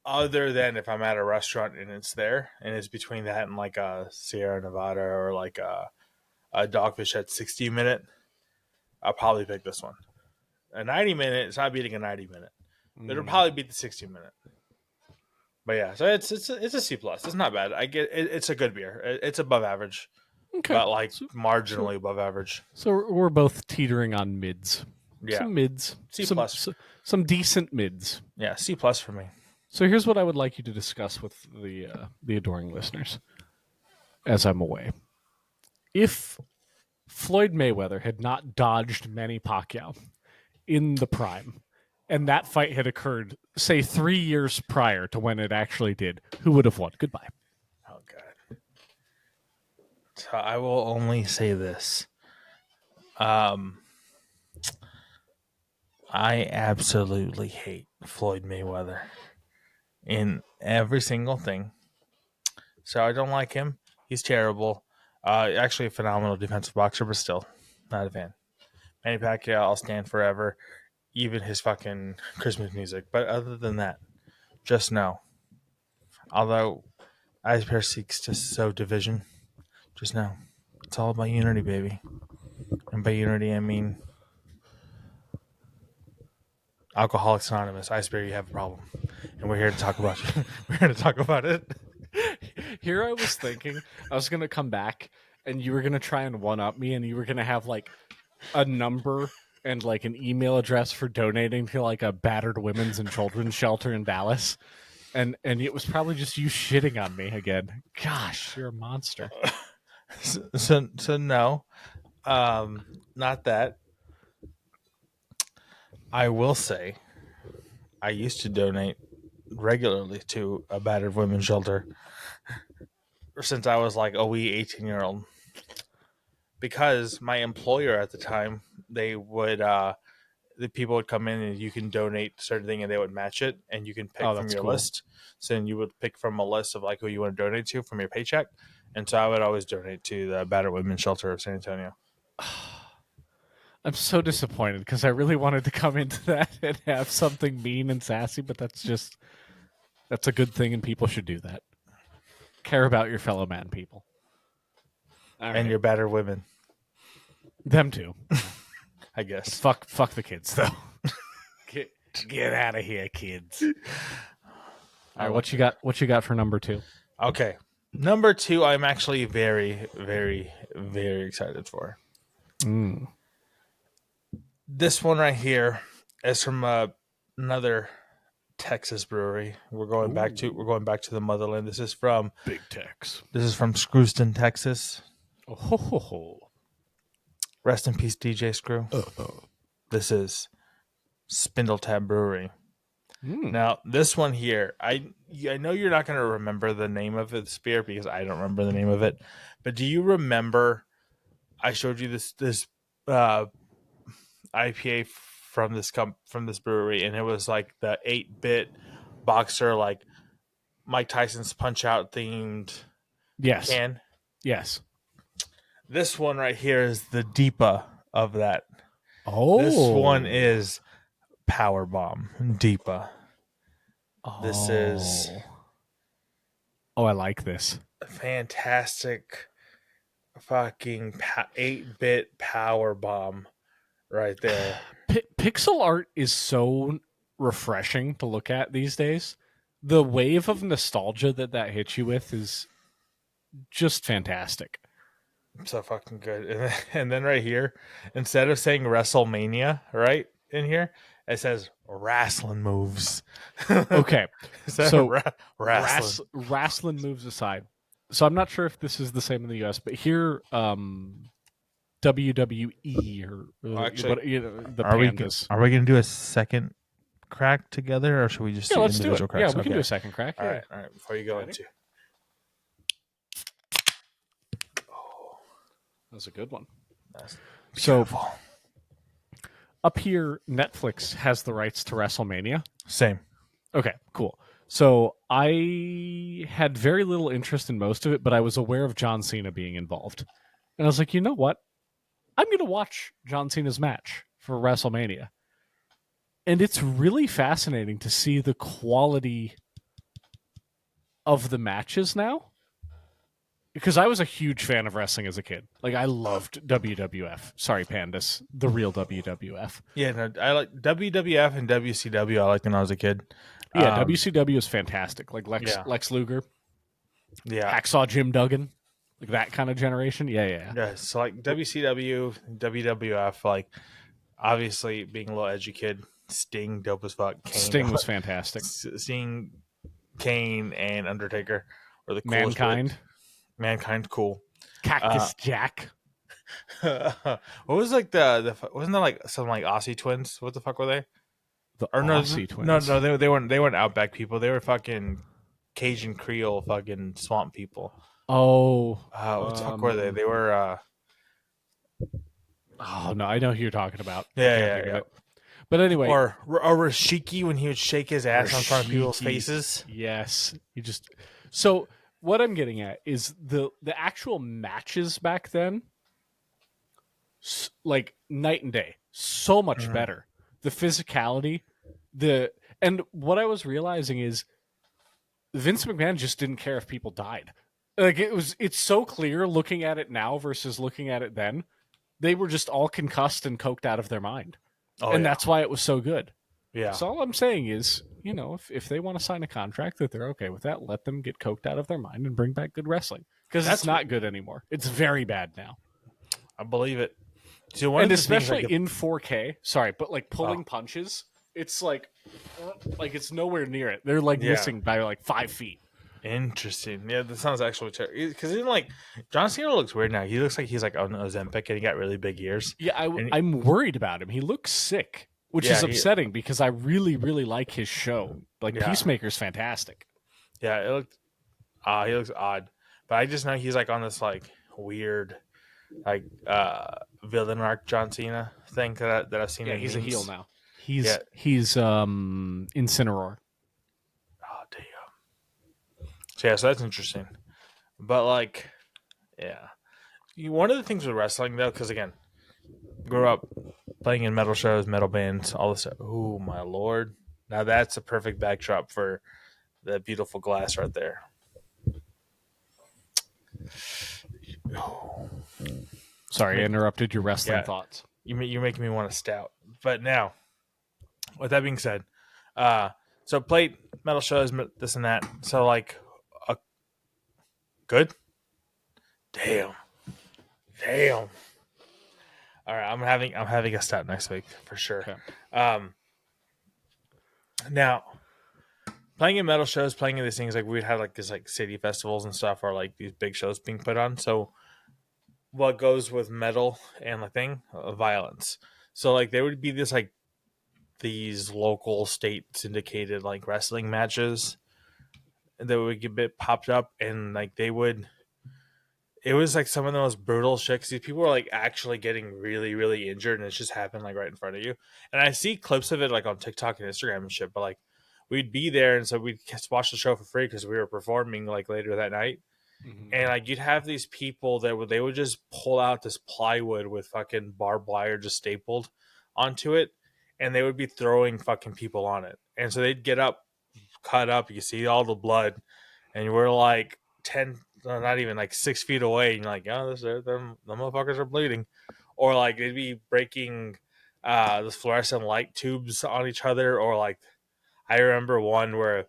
other than if I'm at a restaurant and it's there, and it's between that and like a Sierra Nevada or like a Dogfish at 60-minute. I'll probably pick this one. A 90-minute, it's not beating a 90-minute. It'll probably beat the 60-minute. But yeah, so it's a C plus. It's not bad. I get it, it's a good beer. It's above average. Okay. But like marginally above average. So we're both teetering on mids. Yeah. Some mids. C plus. Some decent mids. Yeah, C plus for me. So here's what I would like you to discuss with the adoring listeners as I'm away. If Floyd Mayweather had not dodged Manny Pacquiao in the prime, and that fight had occurred, say, 3 years prior to when it actually did, who would have won? Goodbye. Oh, God. So I will only say this. I absolutely hate Floyd Mayweather in every single thing. So I don't like him. He's terrible. Actually, a phenomenal defensive boxer, but still not a fan. Manny Pacquiao, I'll stand forever. Even his fucking Christmas music. But other than that, just no. Although Ice Bear seeks to sow division, just know it's all about unity, baby. And by unity, I mean Alcoholics Anonymous. Ice Bear, you have a problem, and we're here to talk about you. We're here to talk about it. Here I was thinking I was gonna come back and you were gonna try and one up me, and you were gonna have like a number and like an email address for donating to like a battered women's and children's shelter in Dallas. And it was probably just you shitting on me again. Gosh, you're a monster. So no, not that. I will say, I used to donate regularly to a battered women's shelter since I was like a wee 18-year-old. Because my employer at the time, they would the people would come in and you can donate certain thing and they would match it and you can pick from your list. So then you would pick from a list of like who you want to donate to from your paycheck. And so I would always donate to the battered women's shelter of San Antonio. I'm so disappointed because I really wanted to come into that and have something mean and sassy, but that's a good thing and people should do that. Care about your fellow man, people. All And right. your battered women, Them too. I guess. Fuck the kids though. Get out of here, kids. All right, what you got? What you got for number 2? Okay. Number 2, I'm actually very, very, very excited for. This one right here is from another Texas brewery. We're going back to the motherland. This is from Big Tex. This is from Screwston, Texas. Oh, ho, ho, ho. Rest in peace, DJ Screw. This is Spindle Tab Brewery. Now, this one here, I know you're not going to remember the name of this beer because I don't remember the name of it. But do you remember I showed you this IPA from this brewery, and it was like the 8-bit boxer, like Mike Tyson's Punch Out themed can? Yes. This one right here is the Deepa of that. Oh. This one is Power Bomb Deepa. This is I like this. Fantastic fucking 8-bit Power Bomb right there. Pixel art is so refreshing to look at these days. The wave of nostalgia that hits you with is just fantastic. So fucking good. And then right here, instead of saying WrestleMania, right in here, it says wrestling moves. Okay. So wrestling moves aside. So I'm not sure if this is the same in the US, but here WWE or actually, the are pandas. we going to do a second crack together, or should we just do let's do it. individual cracks? Yeah, we can do a second crack. All right. Before you go into, that was a good one. that's So beautiful. up here, Netflix has the rights to WrestleMania. Same. Okay, cool. So I had very little interest in most of it, but I was aware of John Cena being involved. And I was like, you know what? I'm going to watch John Cena's match for WrestleMania. And it's really fascinating to see the quality of the matches now. Because I was a huge fan of wrestling as a kid. Like, I loved WWF. Sorry, Pandas. The real WWF. Yeah, no, I like WWF and WCW. I liked when I was a kid. Yeah, WCW is fantastic. Like Lex Luger. Yeah. Hacksaw Jim Duggan. Like that kind of generation. Yeah. Yeah, so like WCW, WWF, like obviously being a little edgy kid, Sting, dope as fuck. Kane, Sting was fantastic. Seeing Kane and Undertaker were the coolest. Mankind, cool. Cactus Jack. What was like the wasn't there like some like Aussie twins? What the fuck were they? The Aussie twins. No, they weren't Outback people. They were fucking Cajun Creole fucking swamp people. Oh, what the fuck were they? They were. Oh no, I know who you're talking about. Yeah. But anyway, or Rashiki when he would shake his ass on front of people's faces. Yes, he just so what I'm getting at is the actual matches back then, like night and day, so much Mhm. better. The physicality, the and what I was realizing is Vince McMahon just didn't care if people died. Like it's so clear looking at it now versus looking at it then. They were just all concussed and coked out of their mind, Oh and yeah, that's why it was so good. yeah. So all I'm saying is, if they want to sign a contract that they're okay with that, let them get coked out of their mind and bring back good wrestling because it's That's not good anymore. It's very bad now, I believe it. So one of and the things especially in 4K. Sorry, but like oh pulling punches, it's like it's nowhere near it. They're like yeah, missing by like 5 feet. interesting. Yeah, that sounds actually terrible. Because even like John Cena looks weird now. He looks like he's like on Ozempic and he got really big ears. Yeah, And I'm worried about him. He looks sick, which is yeah, upsetting because I really, really like his show. Like yeah, Peacemaker's fantastic. yeah. He looks odd, but I just know he's like on this like weird like villain arc John Cena thing that I've seen Yeah, in he's a heel memes. now. Yeah. He's Incineroar. Oh damn. So yeah, so that's interesting. But like, yeah. One of the things with wrestling though, because again, grew up playing in metal shows, metal bands, all this stuff. Oh my lord! Now that's a perfect backdrop for the beautiful glass right there. Sorry, I Make, interrupted your wrestling yeah, thoughts. you're making me want a stout. But now, with that being said, uh, so played metal shows, this and that. So like, good. Damn, damn. All right, I'm having a stout next week for sure. Okay. Um, now playing in metal shows, playing in these things like we'd have like these like city festivals and stuff, or like these big shows being put on. So what goes with metal and the thing, violence. So like there would be this like these local state syndicated like wrestling matches that would get bit popped up, and like they would. It was like some of the most brutal shit. 'Cause these people were like actually getting really, really injured, and it just happened like right in front of you. And I see clips of it like on TikTok and Instagram and shit. But like we'd be there, and so we'd just watch the show for free because we were performing like later that night. Mm-hmm. And like you'd have these people that would they would just pull out this plywood with fucking barbed wire just stapled onto it, and they would be throwing fucking people on it. And so they'd get up, cut up, you see all the blood, and we're like 10, not even like 6 feet away, and you're like, oh, the motherfuckers are bleeding. Or like they'd be breaking the fluorescent light tubes on each other, or like I remember one where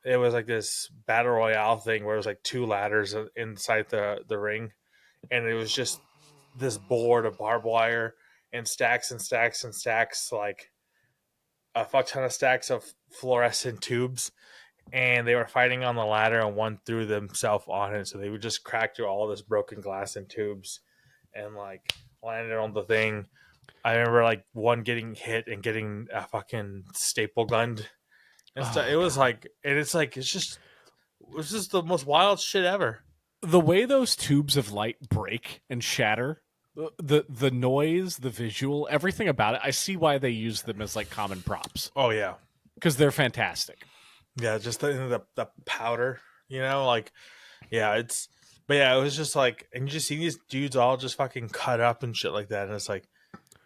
it was like this battle royale thing where it was like two ladders inside the ring, and it was just this board of barbed wire and stacks and stacks and stacks, like a fuck ton of stacks of fluorescent tubes, and they were fighting on the ladder, and one threw themselves on it, so they would just crack through all this broken glass and tubes and like landed on the thing. I remember like one getting hit and getting a fucking staple gunned and stuff. Oh, It was God. like, and it's like it's just the most wild shit ever. The way those tubes of light break and shatter, the noise, the visual, everything about it, I see why they use them as like common props Oh yeah, because they're fantastic. yeah. Just the powder, like yeah. But yeah, it was just like, and you just see these dudes all just fucking cut up and shit like that, and it's like,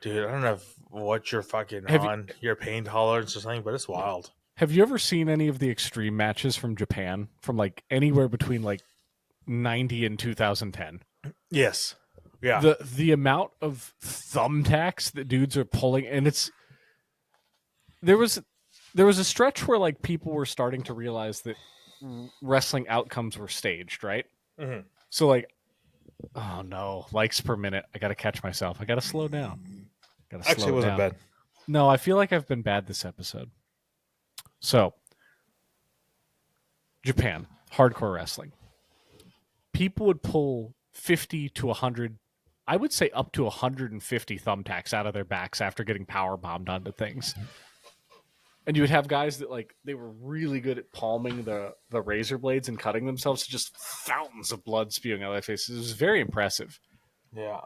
dude, I don't know what you're fucking Have you, on, your pain tolerance or something, but it's wild. have you ever seen any of the extreme matches from Japan from like anywhere between like 90 and 2010? Yes, yeah. The amount of thumbtacks that dudes are pulling, and there was a stretch where like people were starting to realize that wrestling outcomes were staged, right? Mhm. So like, oh no, likes per minute. I gotta catch myself. I gotta slow down. Gotta Actually, slow it it wasn't down. bad. No, I feel like I've been bad this episode. So, Japan, hardcore wrestling. People would pull 50 to 100, I would say up to 150 thumbtacks out of their backs after getting power bombed onto things. And you would have guys that like they were really good at palming the razor blades and cutting themselves to just fountains of blood spewing out of their faces. It was very impressive. Yeah.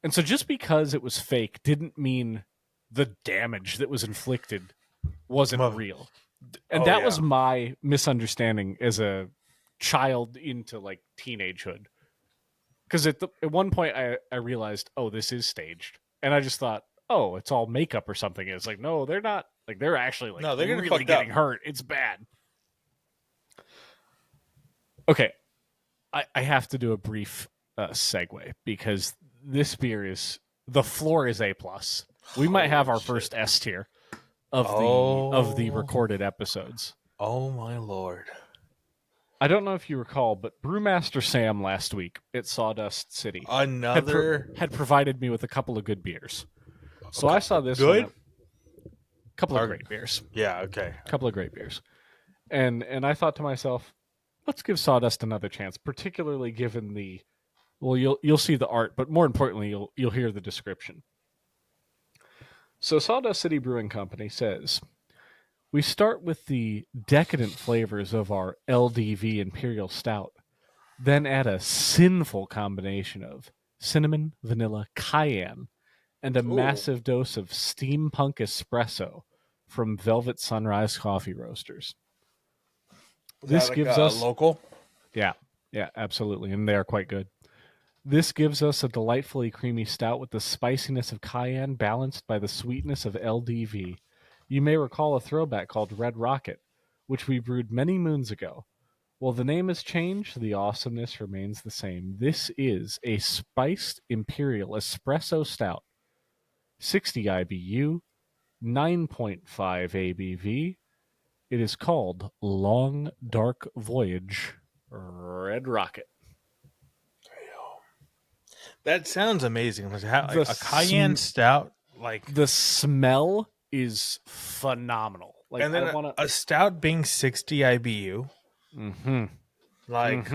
And so just because it was fake didn't mean the damage that was inflicted wasn't Mother- real. And Oh that yeah. was my misunderstanding as a child into like teenagehood. Because at one point I realized, oh, this is staged, and I just thought, oh, it's all makeup or something. And it's like, no, they're not. Like they're actually like No, they're getting really fucked up. getting hurt. It's bad. Okay, I have to do a brief segue because this beer is the floor is A plus. We might have Holy our shit. first S tier of the recorded episodes. Oh my lord. I don't know if you recall, but Brewmaster Sam last week at Sawdust City Another had provided me with a couple of good beers. So I saw this good? one. A couple of great beers. Yeah, okay. A couple of great beers. And I thought to myself, let's give Sawdust another chance, particularly given the well, you'll see the art, but more importantly, you'll hear the description. So Sawdust City Brewing Company says, we start with the decadent flavors of our LDV Imperial Stout, then add a sinful combination of cinnamon, vanilla, cayenne, and a massive dose of steampunk espresso from Velvet Sunrise Coffee Roasters. This gives us local. Yeah, absolutely, and they are quite good. This gives us a delightfully creamy stout with the spiciness of cayenne balanced by the sweetness of LDV. You may recall a throwback called Red Rocket, which we brewed many moons ago. While the name has changed, the awesomeness remains the same. This is a spiced imperial espresso stout, 60 IBU, 9.5 ABV. It is called Long Dark Voyage Red Rocket. That sounds amazing. Like a cayenne stout, like the smell is phenomenal. Like, and then a stout being 60 IBU. Mm-hmm. Like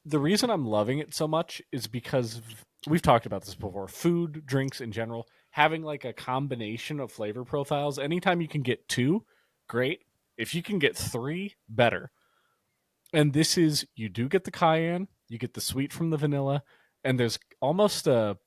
the reason I'm loving it so much is because we've talked about this before. Food, drinks in general, having like a combination of flavor profiles. Anytime you can get two, great. If you can get three, better. And this is, you do get the cayenne, you get the sweet from the vanilla, and there's almost a,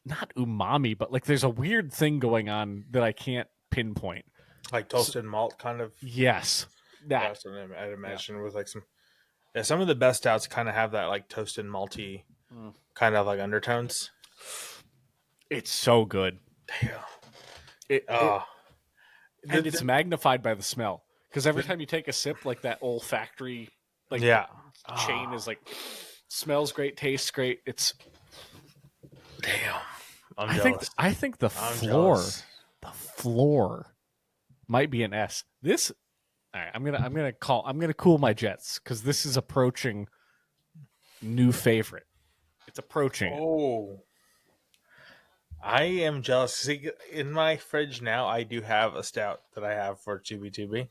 not umami, but like there's a weird thing going on that I can't pinpoint. Like toasted malt kind of. Yes. That's what I'd imagine with like some of the best stouts kind of have that like toasted malty kind of like undertones. It's so good. Damn. And it's magnified by the smell. Because every time you take a sip, like that olfactory chain is like, smells great, tastes great. It's damn. I think the floor might be an S. This all right, I'm gonna cool my jets because this is approaching new favorite. It's approaching. Oh. I am jealous. See, in my fridge now, I do have a stout that I have for 2B2B.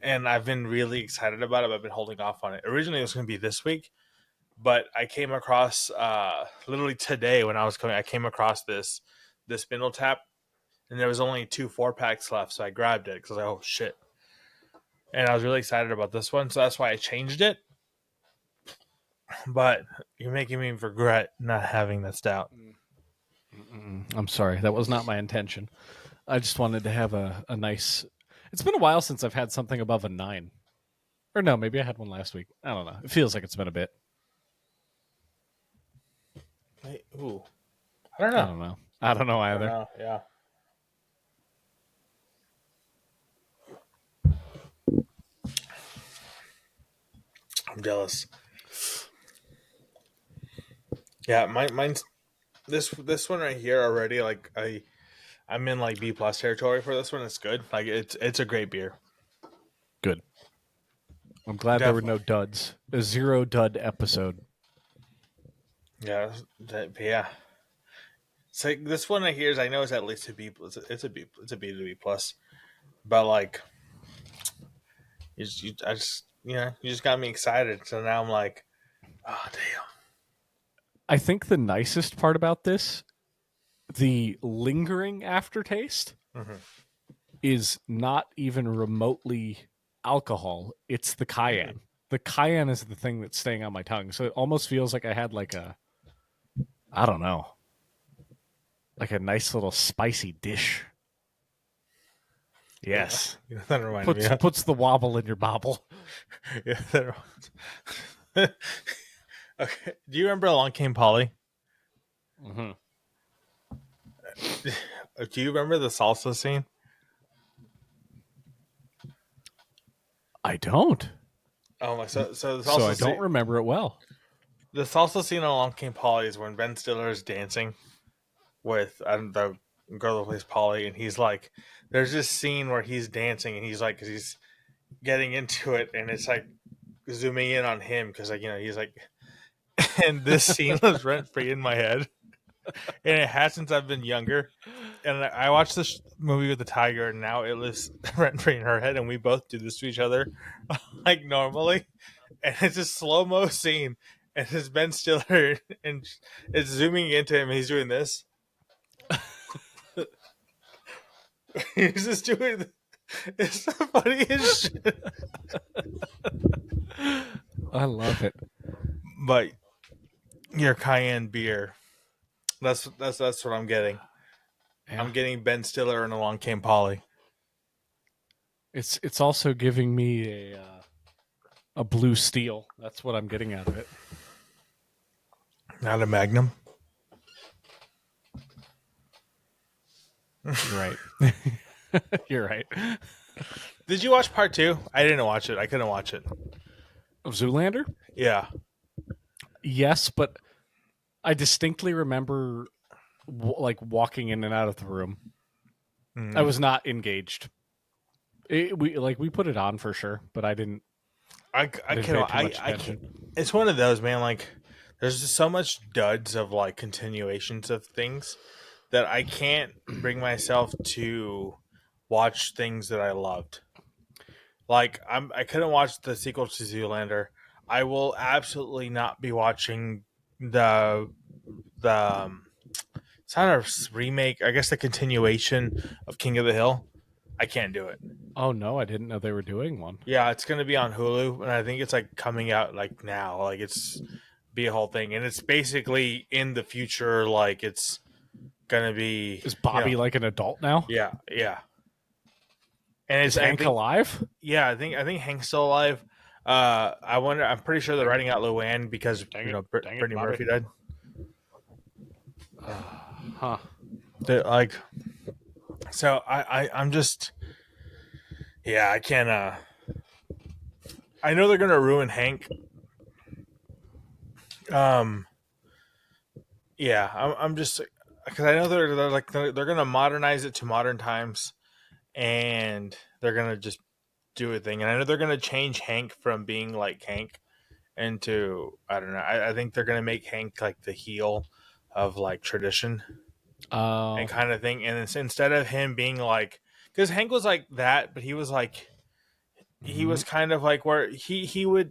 And I've been really excited about it. I've been holding off on it. Originally, it was going to be this week. But I came across, literally today when I was coming, I came across this spindle tap. And there was only 2 4-packs left. So I grabbed it because I was like, oh, shit. And I was really excited about this one. So that's why I changed it. But you're making me regret not having that stout. I'm sorry. That was not my intention. I just wanted to have a nice... It's been a while since I've had something above a 9. Or no, maybe I had one last week. I don't know. It feels like it's been a bit. I don't know. I don't know either. Yeah. I'm jealous. Yeah, mine's this one right here already. Like I'm in like B+ territory for this one. It's good. Like it's a great beer. Good. I'm glad there were no duds. A 0 dud episode. Yeah, yeah. It's like this one right here is, I know it's at least a B. It's a B to B+. But like, you just got me excited. So now I'm like, oh damn. I think the nicest part about this, the lingering aftertaste, is not even remotely alcohol. It's the cayenne. Mm-hmm. The cayenne is the thing that's staying on my tongue. So it almost feels like I had like I don't know, like a nice little spicy dish. Yes. You know, that reminded me Puts the wobble in your bobble. Yeah, okay. Do you remember Along Came Polly? Mm-hmm. Do you remember the salsa scene? I don't. Oh my! So the So salsa I don't scene, remember it well. the salsa scene on Along Came Polly is when Ben Stiller is dancing with the girl that plays Polly, and he's like, there's this scene where he's dancing, and he's like, because he's getting into it, and it's like zooming in on him because like he's like, and this scene was rent free in my head, and it has since I've been younger. And I watched this movie with the tiger, and now it lives rent free in her head, and we both do this to each other, like normally. And it's a slow mo scene, and it's Ben Stiller, and it's zooming into him, and he's doing this. He's just doing. It's the funniest shit. I love it. But your cayenne beer, that's what I'm getting. Yeah. I'm getting Ben Stiller and Along Came Polly. It's also giving me a blue steel. That's what I'm getting out of it. Not a Magnum. You're right. You're right. Did you watch part 2? I didn't watch it. I couldn't watch it. Of Zoolander? Yeah. Yes, but I distinctly remember like walking in and out of the room. I was not engaged. We put it on for sure, but I didn't. I Didn't can't. pay too much I attention. can't. It's one of those, man. Like, there's just so much duds of like continuations of things that I can't bring myself to watch things that I loved. Like, I couldn't watch the sequel to Zoolander. I will absolutely not be watching the it's not a remake. I guess the continuation of King of the Hill. I can't do it. Oh no, I didn't know they were doing one. Yeah, it's gonna be on Hulu, and I think it's like coming out like now. Like it's be a whole thing, and it's basically in the future. Like it's gonna be. Is Bobby like an adult now? Yeah, yeah. And Is it's Hank alive? Yeah, I think Hank's still alive. I wonder. I'm pretty sure they're writing out Luann because Dang it, Brittany Bobby. Murphy died. Huh. Like, so I'm just. Yeah, I can't. I know they're gonna ruin Hank. Yeah, I'm just because I know they're gonna modernize it to modern times, and they're gonna just do a thing. And I know they're gonna change Hank from being like Hank into I don't know. I think they're gonna make Hank like the heel of like tradition and kind of thing. And it's, instead of him being like, because Hank was like that, but he was like he was kind of like where he was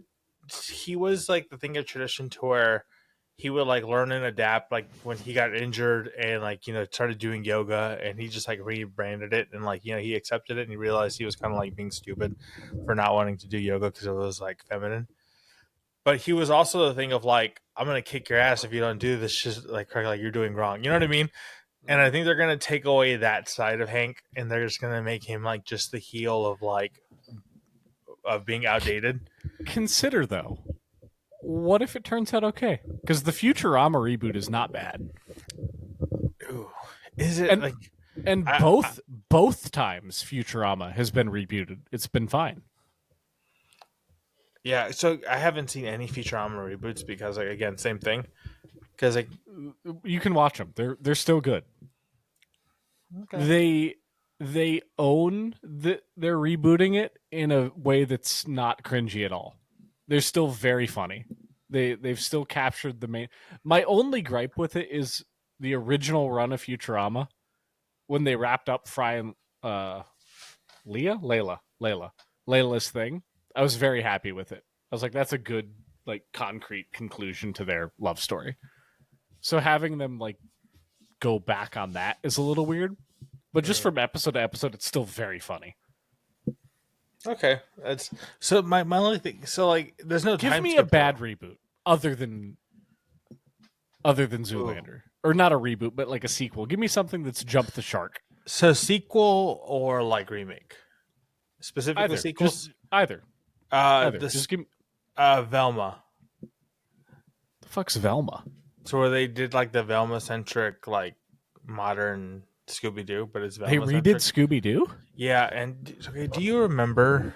like the thing of tradition to where he would like learn and adapt like when he got injured and like started doing yoga, and he just like rebranded it, and like he accepted it, and he realized he was kind of like being stupid for not wanting to do yoga because it was like feminine. But he was also the thing of like, I'm gonna kick your ass if you don't do this shit like correctly, like you're doing wrong, you know what I mean? And I think they're gonna take away that side of Hank, and they're just gonna make him like just the heel of like of being outdated. Consider though, what if it turns out okay? Because the Futurama reboot is not bad. Ooh, is it And like both times Futurama has been rebooted, it's been fine. yeah? So I haven't seen any Futurama reboots because like again, same thing. Because like You can watch them; they're still good. okay. They own that they're rebooting it in a way that's not cringy at all. They're still very funny. They've still captured the main. My only gripe with it is the original run of Futurama when they wrapped up Fry and Layla's thing. I was very happy with it. I was like, that's a good like concrete conclusion to their love story. So having them like go back on that is a little weird, but just from episode to episode, it's still very funny. Okay, that's so my only thing. So like, there's no Give time me a skip, bad though. reboot other than Zoolander, or not a reboot, but like a sequel. Give me something that's jumped the shark. So sequel or like remake? specifically Either. sequels. Just either. Either. This Just give me. Velma. The fuck's Velma? So where they did like the Velma centric, like modern Scooby Doo, but it's They Velma redid centric. Scooby Doo? Yeah, and okay, do you remember?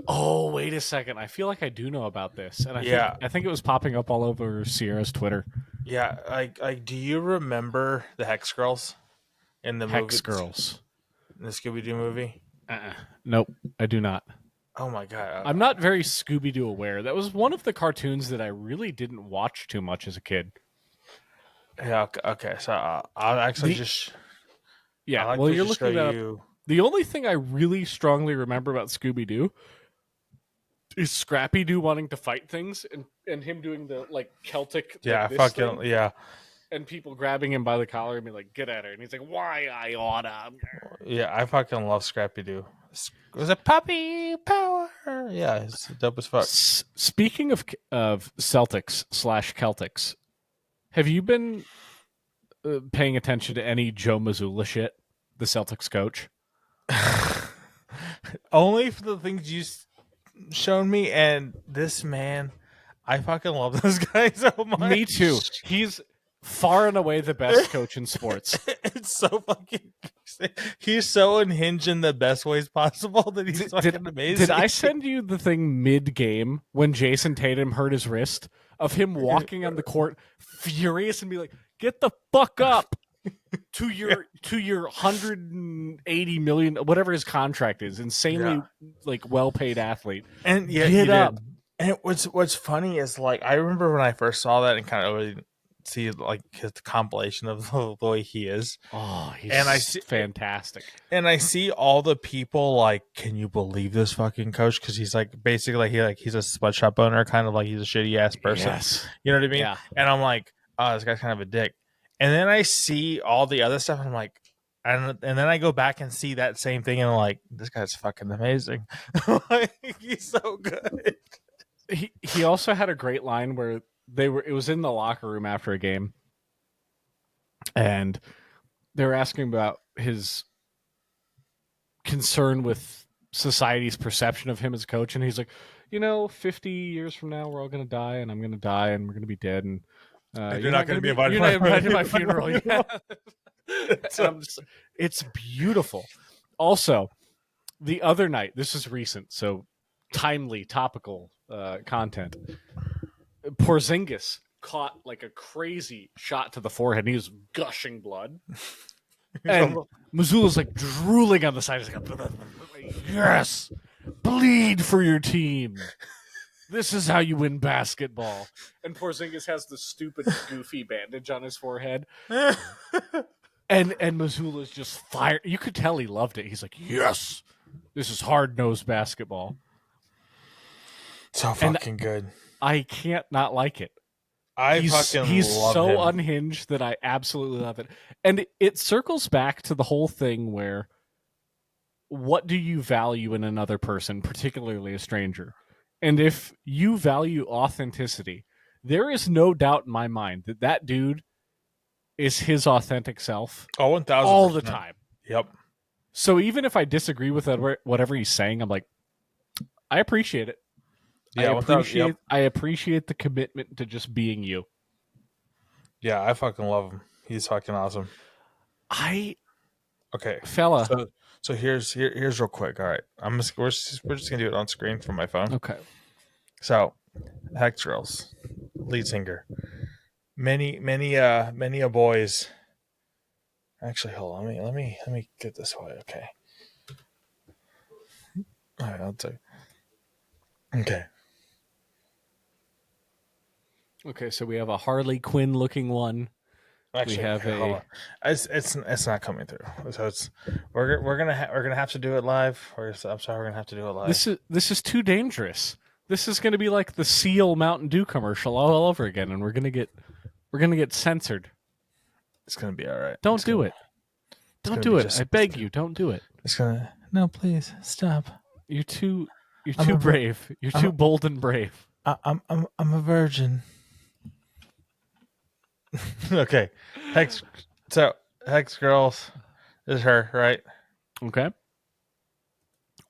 Oh, wait a second. I feel like I do know about this, and Yeah, I think it was popping up all over Sierra's Twitter. yeah. Like, do you remember the Hex Girls in the movie, Hex Girls. the Scooby Doo movie? Nope, I do not. Oh my god. I'm not very Scooby Doo aware. That was one of the cartoons that I really didn't watch too much as a kid. Yeah. Okay. So I'll actually The- just. Yeah, I like well, to you're just show looking that up. you. The only thing I really strongly remember about Scooby Doo is Scrappy Doo wanting to fight things and him doing the like Celtic Yeah. this Fucking thing, yeah. and people grabbing him by the collar and being like, "Get at her!" And he's like, "Why I oughta?" Yeah. I fucking love Scrappy Doo. It was a puppy power. Yeah, it's dope as fuck. Speaking of Celtics / Celtics, have you been paying attention to any Joe Mazzulla shit, the Celtics coach? Only for the things you shown me, and this man, I fucking love this guy so much. Me too. He's far and away the best coach in sports. It's so fucking. He's so unhinged in the best ways possible that he's fucking amazing. Did I send you the thing mid-game when Jason Tatum hurt his wrist of him walking on the court furious and be like, "Get the fuck up!" to your 180 million, whatever his contract is, insanely like well-paid athlete, and yeah, get up. And what's funny is like I remember when I first saw that and kind of really see like his compilation of the way he is. Oh, he's and I see fantastic. And I see all the people like, can you believe this fucking coach? Because he's like basically he's a sweatshop owner, kind of like he's a shitty ass person. Yes. You know what I mean? Yeah. And I'm like, oh, this guy's kind of a dick. And then I see all the other stuff, and I'm like, and then I go back and see that same thing, and I'm like, this guy's fucking amazing. Like, he's so good. He also had a great line where it was in the locker room after a game, and they were asking about his concern with society's perception of him as a coach, and he's like, 50 years from now we're all gonna die, and I'm gonna die, and we're gonna be dead, and you're not going to be invited to my funeral. Yeah. It's beautiful. Also, the other night, this is recent, so timely, topical content. Porzingis caught like a crazy shot to the forehead, and he was gushing blood. And Mazzulla's like drooling on the side. He's like, "Yes, bleed for your team. This is how you win basketball." And Porzingis has the stupid, goofy bandage on his forehead. And Mazzulla's just fired. You could tell he loved it. He's like, "Yes, this is hard-nosed basketball." So fucking good. I can't not like it. He's so him. unhinged that I absolutely love it. And it circles back to the whole thing where, what do you value in another person, particularly a stranger? And if you value authenticity, there is no doubt in my mind that dude is his authentic self. Oh, 1,000%. All the time. Yep. So even if I disagree with whatever he's saying, I'm like, I appreciate it. Yeah, I appreciate the commitment to just being you. Yeah, I fucking love him. He's fucking awesome. Okay, fella. So here's real quick. All right, we're just gonna do it on screen from my phone. Okay. So, Hex Girls, lead singer, many a boys. Actually, hold on. Let me get this way. Okay. All right, I'll take. Okay. Okay, so we have a Harley Quinn looking one. Actually, we have hold on. It's not coming through. So we're gonna have to do it live. I'm sorry, we're gonna have to do it live. This is too dangerous. This is gonna be like the Seal Mountain Dew commercial all over again, and we're gonna get censored. It's gonna be all right. Don't do it. Don't do it. I beg you, don't do it. It's gonna. No, please stop. You're too brave. You're too bold and brave. I'm a virgin. Okay, Hex Girls is her, right? Okay.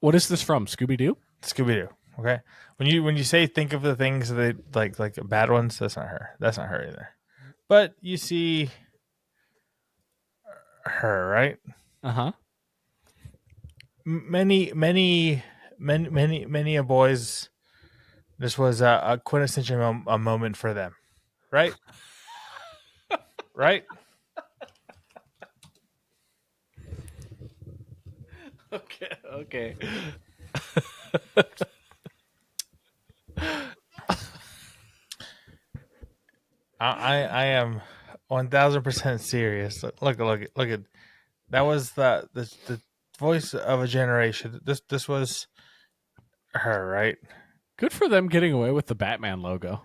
What is this from? Scooby Doo? Scooby Doo. Okay. When you say think of the things that like bad ones, that's not her. That's not her either. But you see her, right? Uh huh. Many a boys. This was a quintessential a moment for them, right? Right? Okay. Okay. I am 1000% serious. Look at that was the voice of a generation. This was her, right? Good for them getting away with the Batman logo.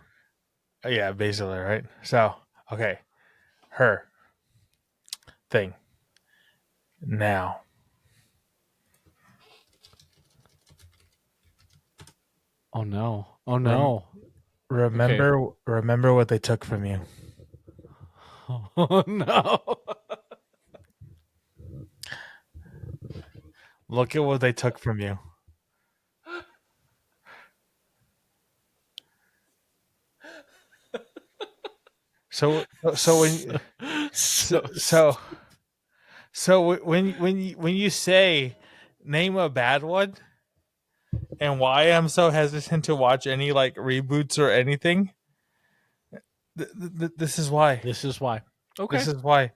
Yeah, basically, right? So, okay, her thing now. Oh no. Oh Rem- no. Okay. remember what they took from you. Oh no. Look at what they took from you. So so when so So so, so when you say name a bad one and why I'm so hesitant to watch any like reboots or anything, this is why. this is why. Okay. This is why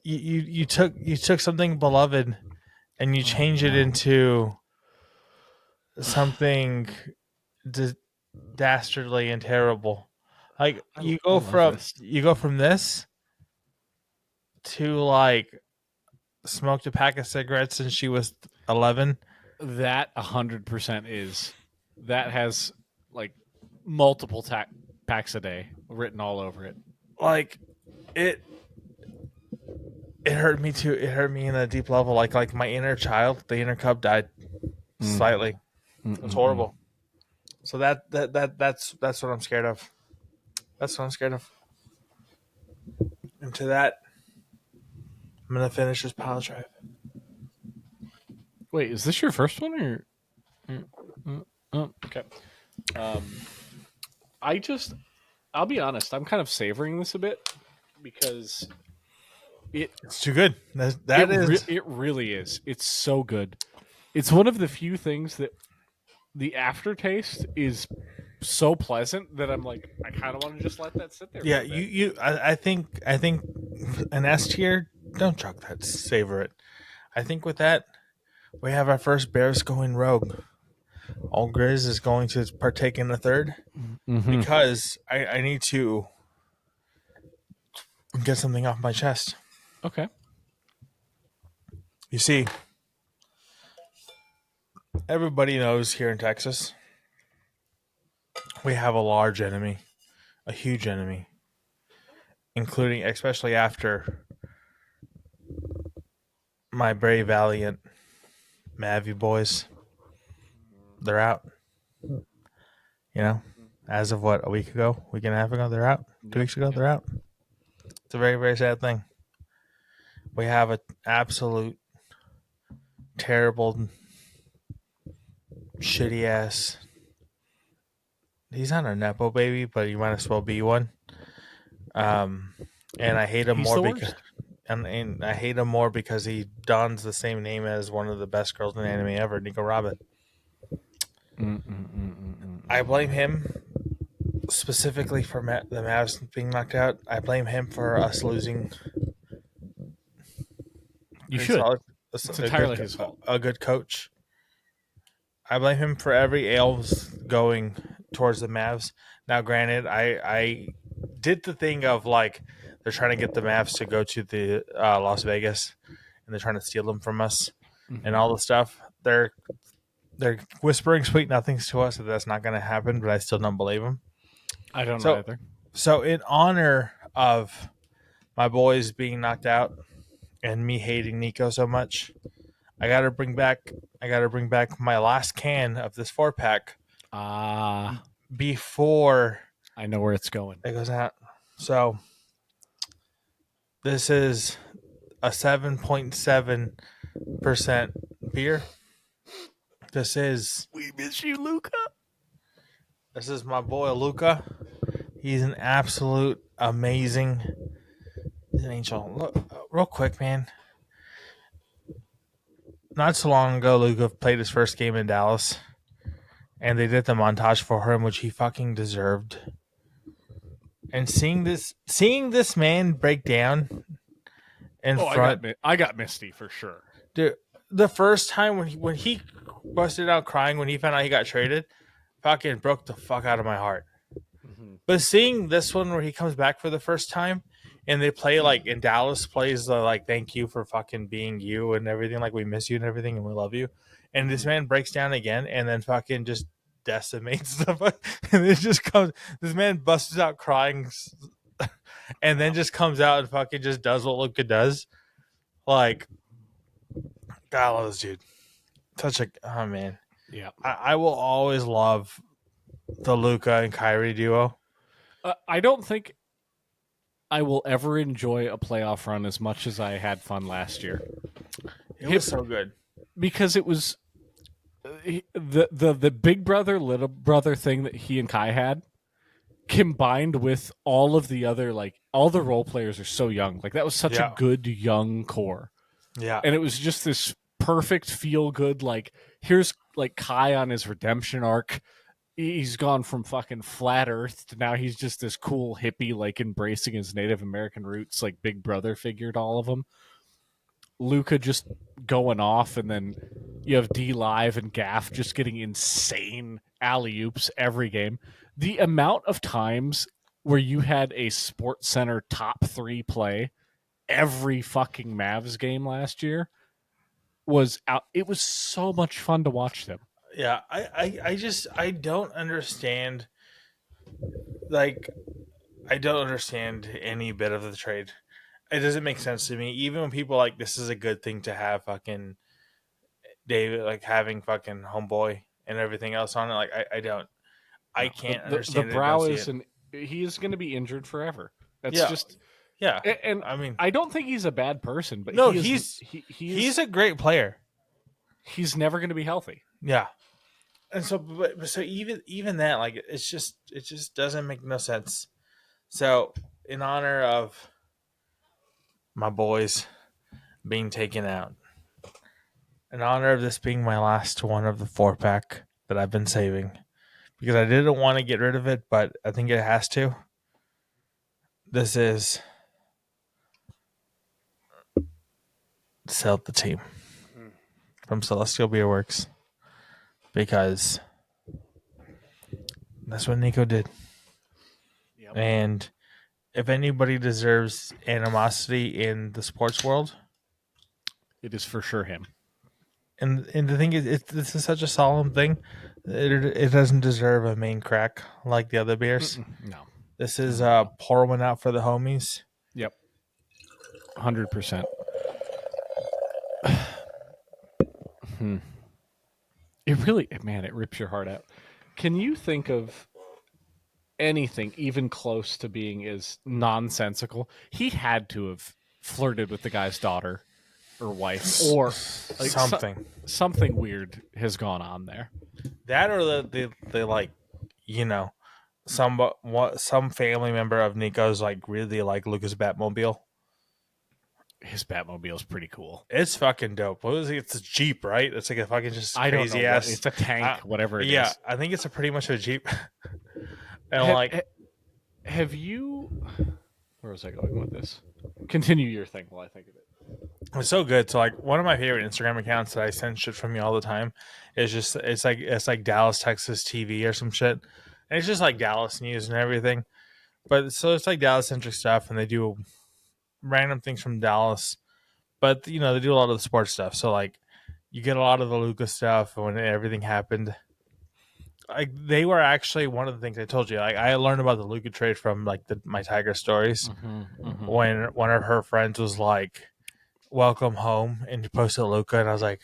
you took something beloved and you Oh change it no. into something dastardly and terrible. Like I love this. you go from this to like smoked a pack of cigarettes since she was 11. That 100% is. That has like multiple packs a day written all over it. Like it it hurt me too. It hurt me in a deep level. Like my inner child, the inner cub died slightly. It's Mm-mm-mm. horrible. So that's what I'm scared of. That's what I'm scared of. And to that, I'm gonna finish this pile drive. Wait, is this your first one or? Oh, okay. Um, I just, I'll be honest. I'm kind of savoring this a bit because it It's too good. That is it really is. It's so good. It's one of the few things that the aftertaste is so pleasant that I'm like, I kind of want to just let that sit there. yeah. For a bit. I think an S tier. Don't chug that. Savor it. I think with that, we have our first Bears going rogue. All Grizz is going to partake in the third because I need to get something off my chest. Okay. You see, everybody knows here in Texas, we have a large enemy, a huge enemy, including especially after my brave, valiant Mavi boys. They're out. You know, as of what, a week ago, week and a half ago, they're out. 2 weeks ago, they're out. It's a very, very sad thing. We have an absolute terrible, shitty ass. He's not a nepo baby, but he might as well be one. And I hate him He's more the because, worst. and I hate him more because he dons the same name as one of the best girls in anime ever, Nico Robin. I blame him specifically for the Mavs being knocked out. I blame him for us losing. You should. It's It's entirely his fault. a good coach. I blame him for every L's going towards the Mavs. Now, granted, I did the thing of like they're trying to get the Mavs to go to the Las Vegas, and they're trying to steal them from us and all the stuff. They're whispering sweet nothings to us that that's not going to happen, but I still don't believe them. I don't So either. so in honor of my boys being knocked out and me hating Nico so much, I gotta bring back my last can of this 4-pack before I know where it's going. it goes out. So this is a 7.7% beer. This is We miss you, Luca. my boy Luca. He's an absolute amazing angel. Look, real quick, man. Not so long ago, Luca played his first game in Dallas, and they did the montage for him, which he fucking deserved. And seeing this man break down in front, I got misty for sure. dude, the first time when he busted out crying when he found out he got traded, fucking broke the fuck out of my heart. Mm-hmm. But seeing this one where he comes back for the first time and they play like in Dallas plays the like thank you for fucking being you and everything, like we miss you and everything and we love you. And this man breaks down again and then fucking just decimates the and it just comes this man busts out crying and then just comes out and fucking just does what Luka does. Like, God, I love this dude. Such a oh man. Yeah. I will always love the Luka and Kyrie duo. I don't think I will ever enjoy a playoff run as much as I had fun last year. It was so good because it was the big brother little brother thing that he and Kai had combined with all of the other like all the role players are so young. Like that was such a good young core. Yeah. And it was just this perfect feel good like here's like Kai on his redemption arc. He's gone from fucking flat earth to now he's just this cool hippie like embracing his Native American roots like big brother figure to all of them. Luca just going off, and then you have D Live and Gaff just getting insane alley oops every game. The amount of times where you had a Sports Center top 3 play every fucking Mavs game last year was out. It was so much fun to watch them. Yeah, I don't understand. Like, I don't understand any bit of the trade. It doesn't make sense to me. Even when people like this is a good thing to have fucking David like having fucking homeboy and everything else on it. Like I don't. I can't understand the brow is and he is going to be injured forever. That's just And I mean, I don't think he's a bad person, but no, he's a great player. He's never going to be healthy. Yeah, and so so even that like it just doesn't make no sense. So in honor of my boys being taken out, in honor of this being my last one of the 4-pack that I've been saving, because I didn't want to get rid of it, but I think it has to. This is Sell the Team from Celestial Beer Works, because that's what Nico did. Yep. And if anybody deserves animosity in the sports world, it is for sure him. And the thing is, this is such a solemn thing. It doesn't deserve a main crack like the other beers. No. This is pour one out for the homies. Yep. 100%. It really, man, it rips your heart out. Can you think of anything even close to being as nonsensical? He had to have flirted with the guy's daughter or wife or like something. Something weird has gone on there. That or the like, you know, some family member of Nico's like really like Lucas Batmobile. His Batmobile is pretty cool. It's fucking dope. What is it? It's a Jeep, right? It's like a fucking just crazy ass. It's a tank, whatever it is. Yeah, I think it's pretty much a Jeep. And have you? Where was I going with this? Continue your thing while I think of it. It's so good. So like one of my favorite Instagram accounts that I send shit from you all the time is just it's like Dallas, Texas TV or some shit. And it's just like Dallas news and everything. But so it's like Dallas centric stuff and they do random things from Dallas. But you know, they do a lot of the sports stuff. So like you get a lot of the Lucas stuff when everything happened. Like they were actually one of the things I told you. Like I learned about the Luka trade from like my Tiger stories when one of her friends was like, "Welcome home," and you posted Luka, and I was like,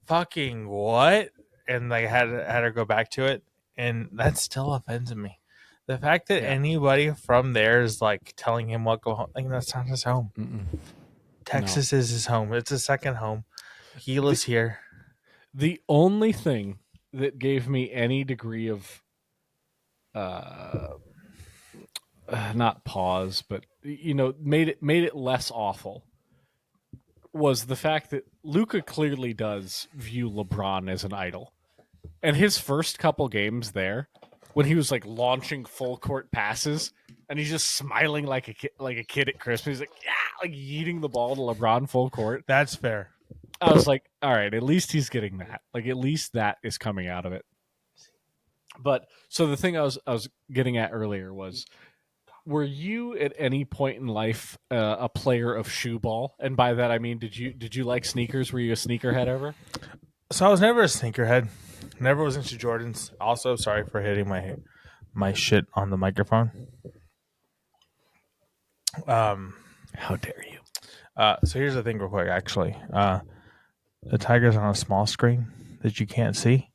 "Fucking what?" And like had her go back to it, and that still offends me. The fact that anybody from there is like telling him welcome home, like that's not his home. Texas is his home. It's his second home. He lives here. The only thing that gave me any degree of uh, not pause, but made it less awful was the fact that Luca clearly does view LeBron as an idol. And his first couple games there, when he was like launching full court passes and he's just smiling like a kid at Christmas, he's like, yeah, like yeeting the ball to LeBron full court. That's fair. I was like, all right, at least he's getting that. Like at least that is coming out of it. But so the thing I was getting at earlier was, were you at any point in life a player of shoe ball? And by that I mean, did you like sneakers? Were you a sneakerhead ever? So I was never a sneakerhead. Never was into Jordans. Also, sorry for hitting my shit on the microphone. How dare you? So here's the thing, real quick. Actually, the tiger's on a small screen that you can't see,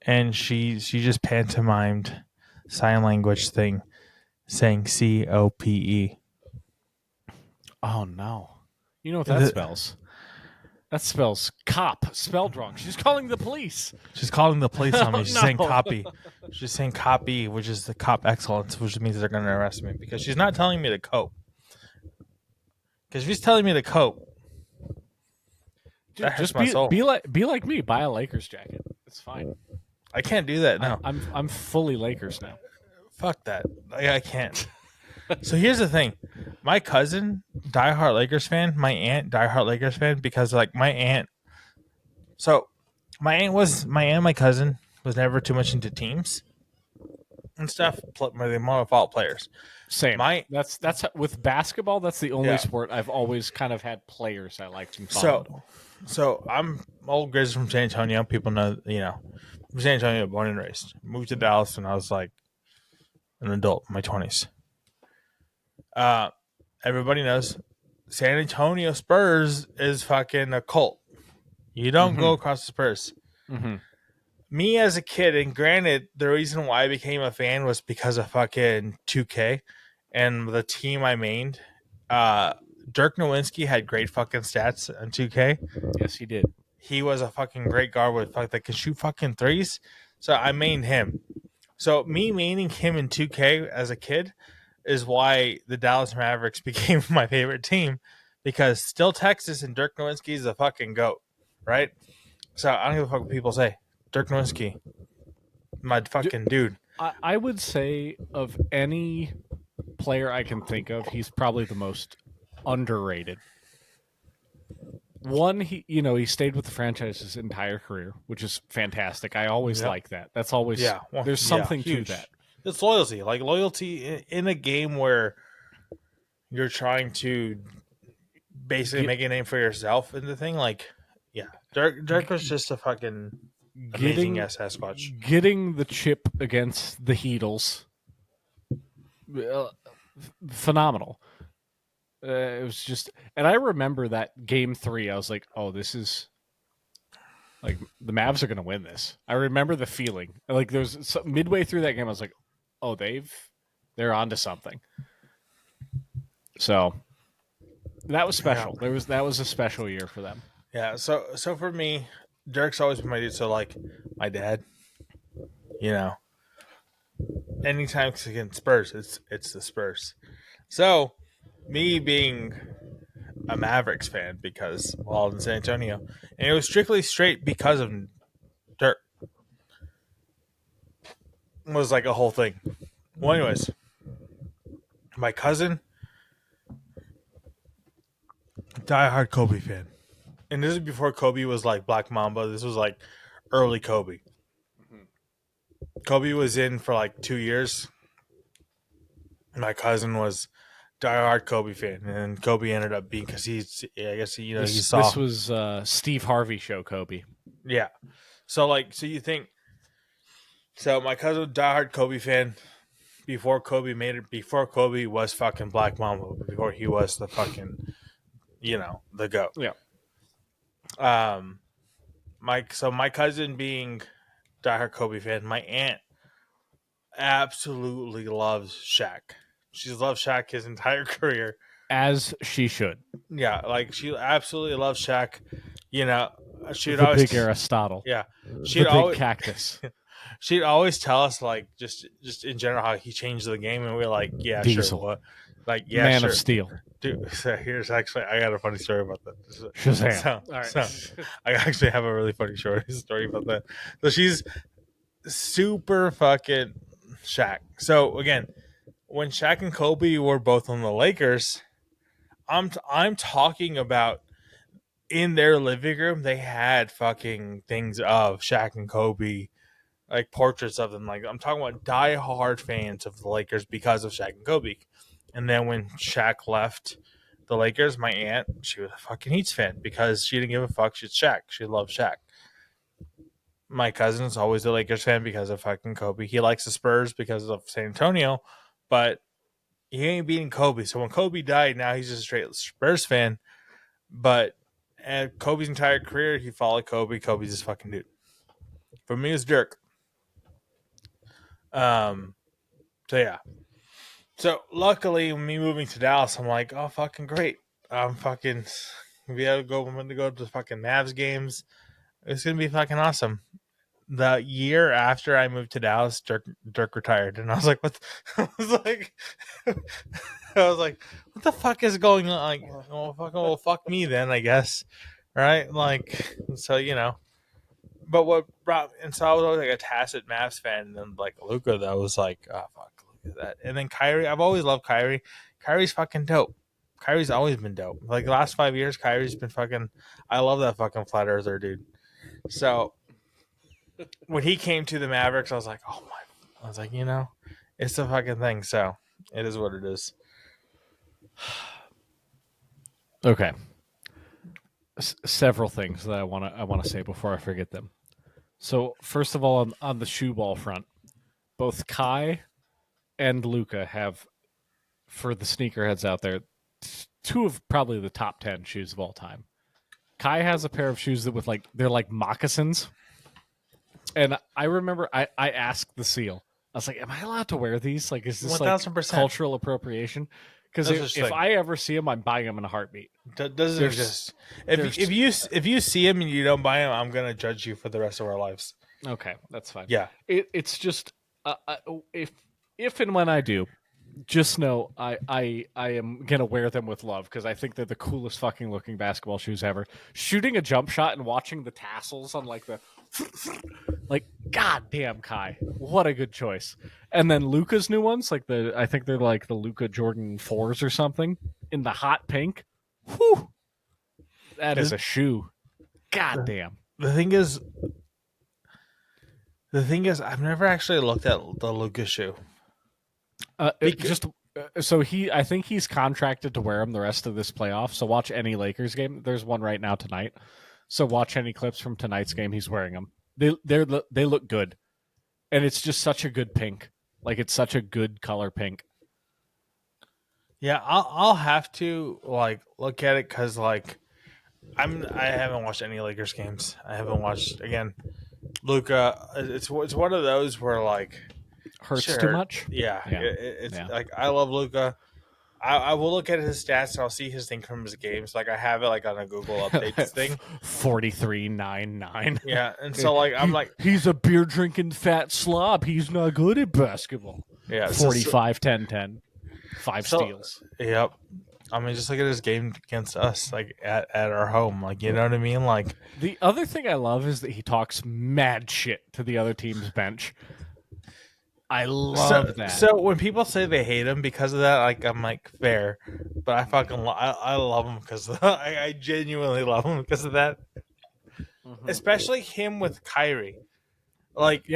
and she just pantomimed sign language thing, saying COPE. Oh no! You know what that spells? That spells cop, spelled wrong. She's calling the police. She's calling the police on me. She's No. saying copy. She's saying copy, which is the cop excellence, which means they're going to arrest me because she's not telling me to cope. Because if she's telling me to cope, Dude, that hurts just my soul. be like me. Buy a Lakers jacket. It's fine. I can't do that now. I'm fully Lakers now. Fuck that. I can't. So here's the thing. My cousin, diehard Lakers fan. My aunt, diehard Lakers fan, because like my aunt. So my aunt and my cousin was never too much into teams and stuff. They're more fault players. Same. That's with basketball. That's the only Yeah. sport I've always kind of had players I liked and followed. So I'm old Grizz from San Antonio. People know, from San Antonio, born and raised. Moved to Dallas when I was like an adult, in my 20s. Everybody knows San Antonio Spurs is fucking a cult. You don't go across the Spurs. Mm-hmm. Me as a kid, and granted, the reason why I became a fan was because of fucking 2K and the team I mained. Dirk Nowitzki had great fucking stats on 2K. Yes, he did. He was a fucking great guard with that could shoot fucking threes. So I mained him. So me maining him in 2K as a kid is why the Dallas Mavericks became my favorite team, because still Texas and Dirk Nowitzki is a fucking goat, right? So I don't give a fuck what people say. Dirk Nowitzki, my fucking dude. I would say of any player I can think of, he's probably the most underrated. One, he stayed with the franchise his entire career, which is fantastic. I always like that. That's always there's something to that. It's loyalty, like loyalty in a game where you're trying to basically make a name for yourself in the thing. Like, yeah, Dirk was just a fucking amazing ass Sasquatch. Getting the chip against the Heatles, phenomenal. It was just, and I remember that game 3. I was like, "Oh, this is like the Mavs are going to win this." I remember the feeling. Like there's midway through that game, I was like, "Oh, they're onto something." So that was special. Yeah. That was a special year for them. Yeah. So for me, Dirk's always been my dude. So like my dad, anytime it's against Spurs, it's the Spurs. So me being a Mavericks fan because I'm in San Antonio, and it was strictly straight because of Dirk. It was like a whole thing. Well, anyways, my cousin, diehard Kobe fan, and this is before Kobe was like Black Mamba. This was like early Kobe. Kobe was in for like 2 years. My cousin was diehard Kobe fan, and Kobe ended up being because he saw this was Steve Harvey show Kobe. Yeah, so you think so? My cousin was diehard Kobe fan before Kobe made it. Before Kobe was fucking Black Mamba. Before he was the fucking the GOAT. Yeah. My cousin being diehard Kobe fan. My aunt absolutely loves Shaq. She's loved Shaq his entire career. As she should. Yeah, like she absolutely loves Shaq. she'd The always big Aristotle. yeah, The she'd big always cactus. she'd always tell us like just in general how he changed the game, and we're like, yeah, sure, Diesel. what, like yeah, Man sure. of Steel. Dude, so here's actually I got a funny story about that. Shazam. So, All right. so I actually have a really funny short story about that. So she's super fucking Shaq. So again, when Shaq and Kobe were both on the Lakers, I'm talking about in their living room they had fucking things of Shaq and Kobe, like portraits of them. Like I'm talking about die-hard fans of the Lakers because of Shaq and Kobe. And then when Shaq left the Lakers, my aunt, she was a fucking Heats fan because she didn't give a fuck. She's Shaq. She loved Shaq. My cousin's always a Lakers fan because of fucking Kobe. He likes the Spurs because of San Antonio, but he ain't beating Kobe. So when Kobe died, now he's just a straight Spurs fan. But at Kobe's entire career, he followed Kobe. Kobe's his fucking dude. For me, it's Dirk. So yeah. So luckily, me moving to Dallas, I'm like, oh fucking great. I'm fucking be able to go. I'm going to go to the fucking Mavs games. It's gonna be fucking awesome. The year after I moved to Dallas, Dirk retired, and I was like, "What?" I was like, "I was like, what the fuck is going on?" Like, well, fuck me then, I guess, right? Like, so you know. But what brought and so I was always like a tacit Mavs fan, and then like Luka, that was like, oh fuck, look at that. And then Kyrie, I've always loved Kyrie. Kyrie's fucking dope. Kyrie's always been dope. Like the last 5 years, Kyrie's been fucking. I love that fucking flat earther dude. So when he came to the Mavericks, I was like, oh my. I was like, you know, it's the fucking thing. So it is what it is. Okay. Several things that I want to say before I forget them. So first of all, on the shoe ball front, both Kai and Luca have, for the sneakerheads out there, two of probably the top 10 shoes of all time. Kai has a pair of shoes that with like they're like moccasins, and I remember I asked the seal. I was like, "Am I allowed to wear these? Like, is this like 1000%. cultural appropriation?" Because if I ever see them, I'm buying them in a heartbeat. Doesn't exist. If you see him and you don't buy him, I'm gonna judge you for the rest of our lives. Okay, that's fine. Yeah, it's just if and when I do, just know I am gonna wear them with love because I think they're the coolest fucking looking basketball shoes ever. Shooting a jump shot and watching the tassels on like the like goddamn Kai, what a good choice. And then Luca's new ones, like I think they're like the Luca Jordan 4s or something in the hot pink. Whew, that is a shoe. Goddamn. The thing is, I've never actually looked at the Luka shoe. So I think he's contracted to wear them the rest of this playoff. So watch any Lakers game. There's one right now tonight. So watch any clips from tonight's game. He's wearing them. They look good, and it's just such a good pink. Like it's such a good color pink. Yeah, I'll have to like look at it because like I haven't watched any Lakers games. I haven't watched again. Luka, it's one of those where like hurts too much. Yeah. It's like I love Luka. I will look at his stats and I'll see his thing from his games. Like I have it like on a Google updates thing. 43.99. Yeah, and so like I'm like he's a beer drinking fat slob. He's not good at basketball. Yeah, 45 10 10. 5 steals. Yep. I mean, just look at his game against us, like at our home. Like, you know what I mean? Like the other thing I love is that he talks mad shit to the other team's bench. I love that. So when people say they hate him because of that, like I'm like fair, but I fucking I love him because I genuinely love him because of that. Mm-hmm. Especially him with Kyrie, like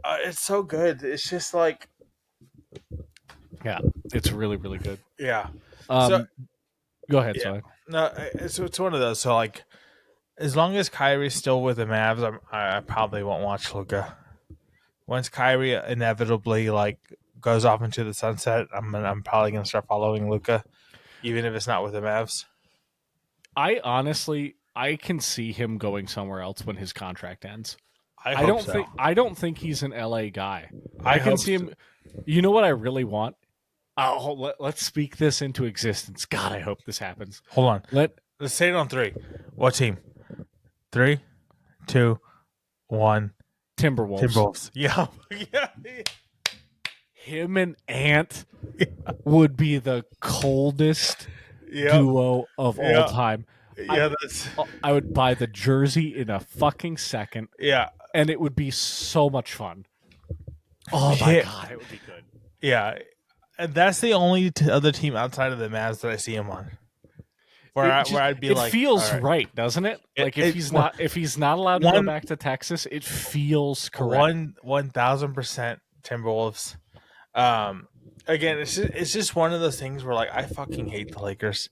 it's so good. It's just like it's really really good. Yeah. So go ahead. Yeah. Sorry. No, it's one of those. So like, as long as Kyrie's still with the Mavs, I probably won't watch Luka. Once Kyrie inevitably like goes off into the sunset, I'm probably gonna start following Luka, even if it's not with the Mavs. I can see him going somewhere else when his contract ends. I don't think he's an LA guy. I can see him. You know what I really want? Let's speak this into existence. God, I hope this happens. Hold on. Let's say it on 3. What team? 3, 2, 1. Timberwolves. Timberwolves. Yeah. Yeah. Him and Ant would be the coldest Yep. duo of all Yeah. time. Yeah. That's. I would buy the jersey in a fucking second, Yeah. and it would be so much fun. Oh my Hit. god, it would be good. Yeah. And that's the only other team outside of the Mavs that I see him on. Where I'd be it like, feels all right. right, doesn't it? Like if he's not allowed to go back to Texas, it feels correct. 1,000% Timberwolves. Again, it's just one of those things where like I fucking hate the Lakers.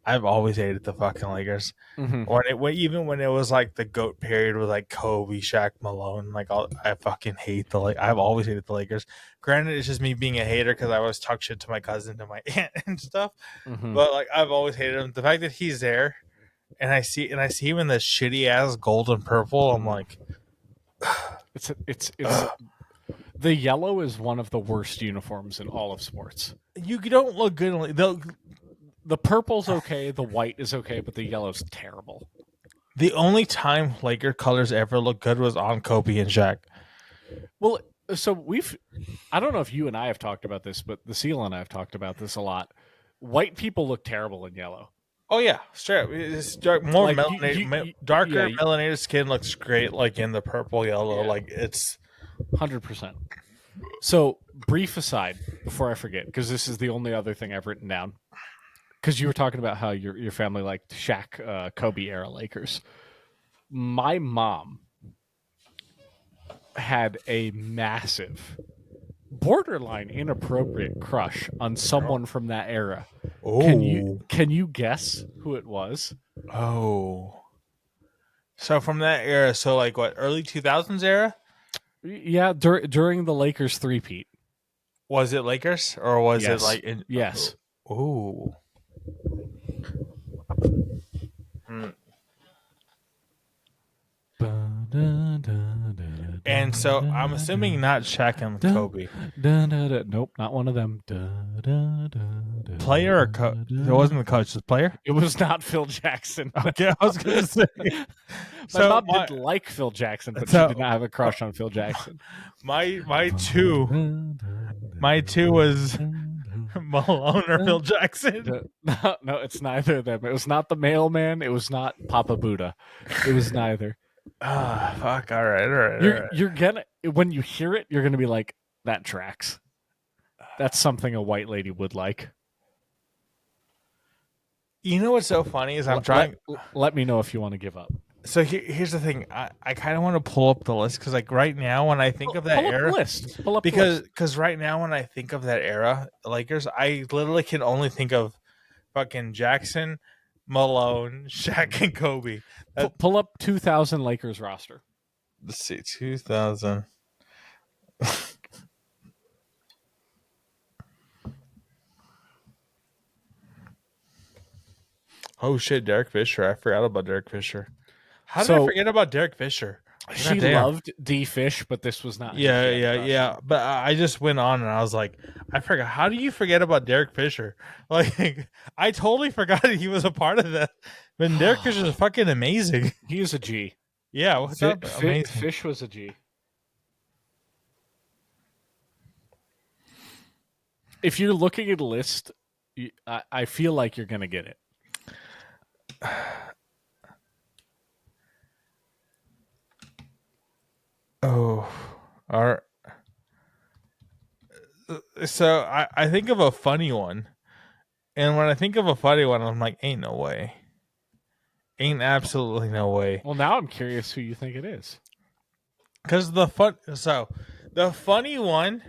I've always hated the fucking Lakers. Mm-hmm. Even when it was like the GOAT period with like Kobe, Shaq, Malone, like I fucking hate I've always hated the Lakers. Granted, it's just me being a hater because I always talk shit to my cousin and my aunt and stuff. Mm-hmm. But like I've always hated him. The fact that he's there, and I see him in the shitty ass gold and purple, I'm like, it's the yellow is one of the worst uniforms in all of sports. you don't look good. The purple's okay, the white is okay, but the yellow's terrible. The only time Laker colors ever looked good was on Kobe and Shaq. Well, so I don't know if you and I have talked about this, but the Seal and I have talked about this a lot. White people look terrible in yellow. Oh yeah, straight up. It's dark, more Like, melanated, darker melanated skin looks great, like in the purple yellow. Like it's 100%. So, brief aside before I forget, because this is the only other thing I've written down. Because you were talking about how your family liked Shaq, Kobe era Lakers. My mom had a massive, borderline inappropriate crush on someone from that era. Oh, can you guess who it was? Oh, so from that era, so like what, early 2000s era? Yeah, during the Lakers three-peat. Was it Lakers or was Yes. it like in? Yes. Oh. And so I'm assuming not Shaq and Kobe. Nope, not one of them. Player or coach? It wasn't the coach. It was player. It was not Phil Jackson. Okay, I was gonna say. My mom did like Phil Jackson, but she did not have a crush on Phil Jackson. My two was Malone or Phil Jackson. No, it's neither of them. It was not the mailman. It was not Papa Buddha. It was neither. Ah, fuck. All right. You're gonna, when you hear it, you're gonna be like, that tracks. That's something a white lady would like. You know what's so funny is I'm trying. Let me know if you want to give up. So here's the thing. I kind of want to pull up the list because like right now when I think of that era, pull up the list. Because right now when I think of that era, Lakers, I literally can only think of fucking Jackson, Malone, Shaq, and Kobe. Pull up 2000 Lakers roster. Let's see, 2000. Oh shit, Derek Fisher. I forgot about Derek Fisher. How did I forget about Derek Fisher? She loved D Fish, but this was not. Yeah. But I just went on and I was like, I forgot. How do you forget about Derek Fisher? Like, I totally forgot that he was a part of that. But Derek Fisher is fucking amazing. He is a G. Yeah, what's up? Fish was a G. If you're looking at a list, I feel like you're gonna get it. Oh, all right. So I think of a funny one, and when I think of a funny one, I'm like, ain't no way, ain't absolutely no way. Well, now I'm curious who you think it is, because the funny one,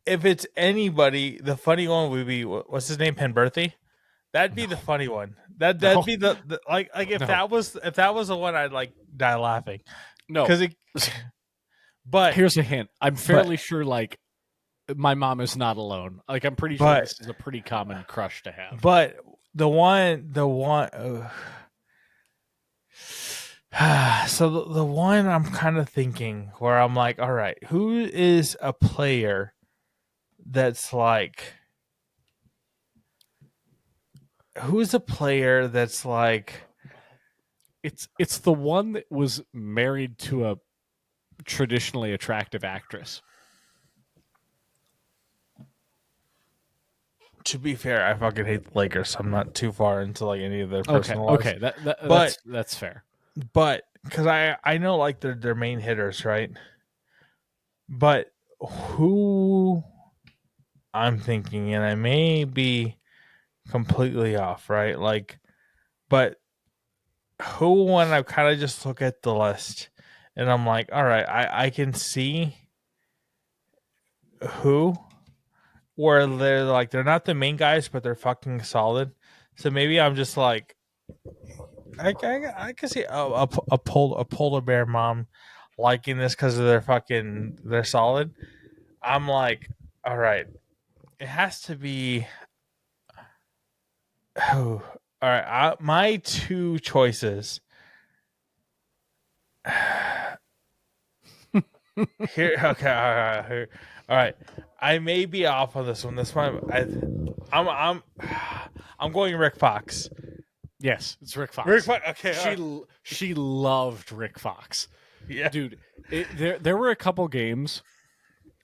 if it's anybody, the funny one would be what's his name, Penberthy. That'd be the funny one. That'd be the like if that was the one, I'd like die laughing. No, because But here's a hint. I'm fairly sure, like, my mom is not alone. Like, I'm pretty sure this is a pretty common crush to have. But the one. So the one I'm kind of thinking where I'm like, all right, who is a player that's like, who's a player that's like It's the one that was married to a traditionally attractive actress. To be fair, I fucking hate the Lakers, so I'm not too far into like any of their Okay, personal lives. okay, that But that's fair. because I know like their main hitters, right? But who I'm thinking, and I may be completely off, right? Like, but who when I kind of just look at the list, and I'm like, all right, I can see who where they're like they're not the main guys, but they're fucking solid. So maybe I'm just like I can see a polar bear mom liking this because of they're solid. I'm like, all right, it has to be. Oh, all right, my two choices here. Okay, all right. I may be off on this one. This one, I'm I'm going Rick Fox. Yes, it's Rick Rick Fox. Fox. Okay, all right. She loved Rick Fox, Yeah, dude. There were a couple games,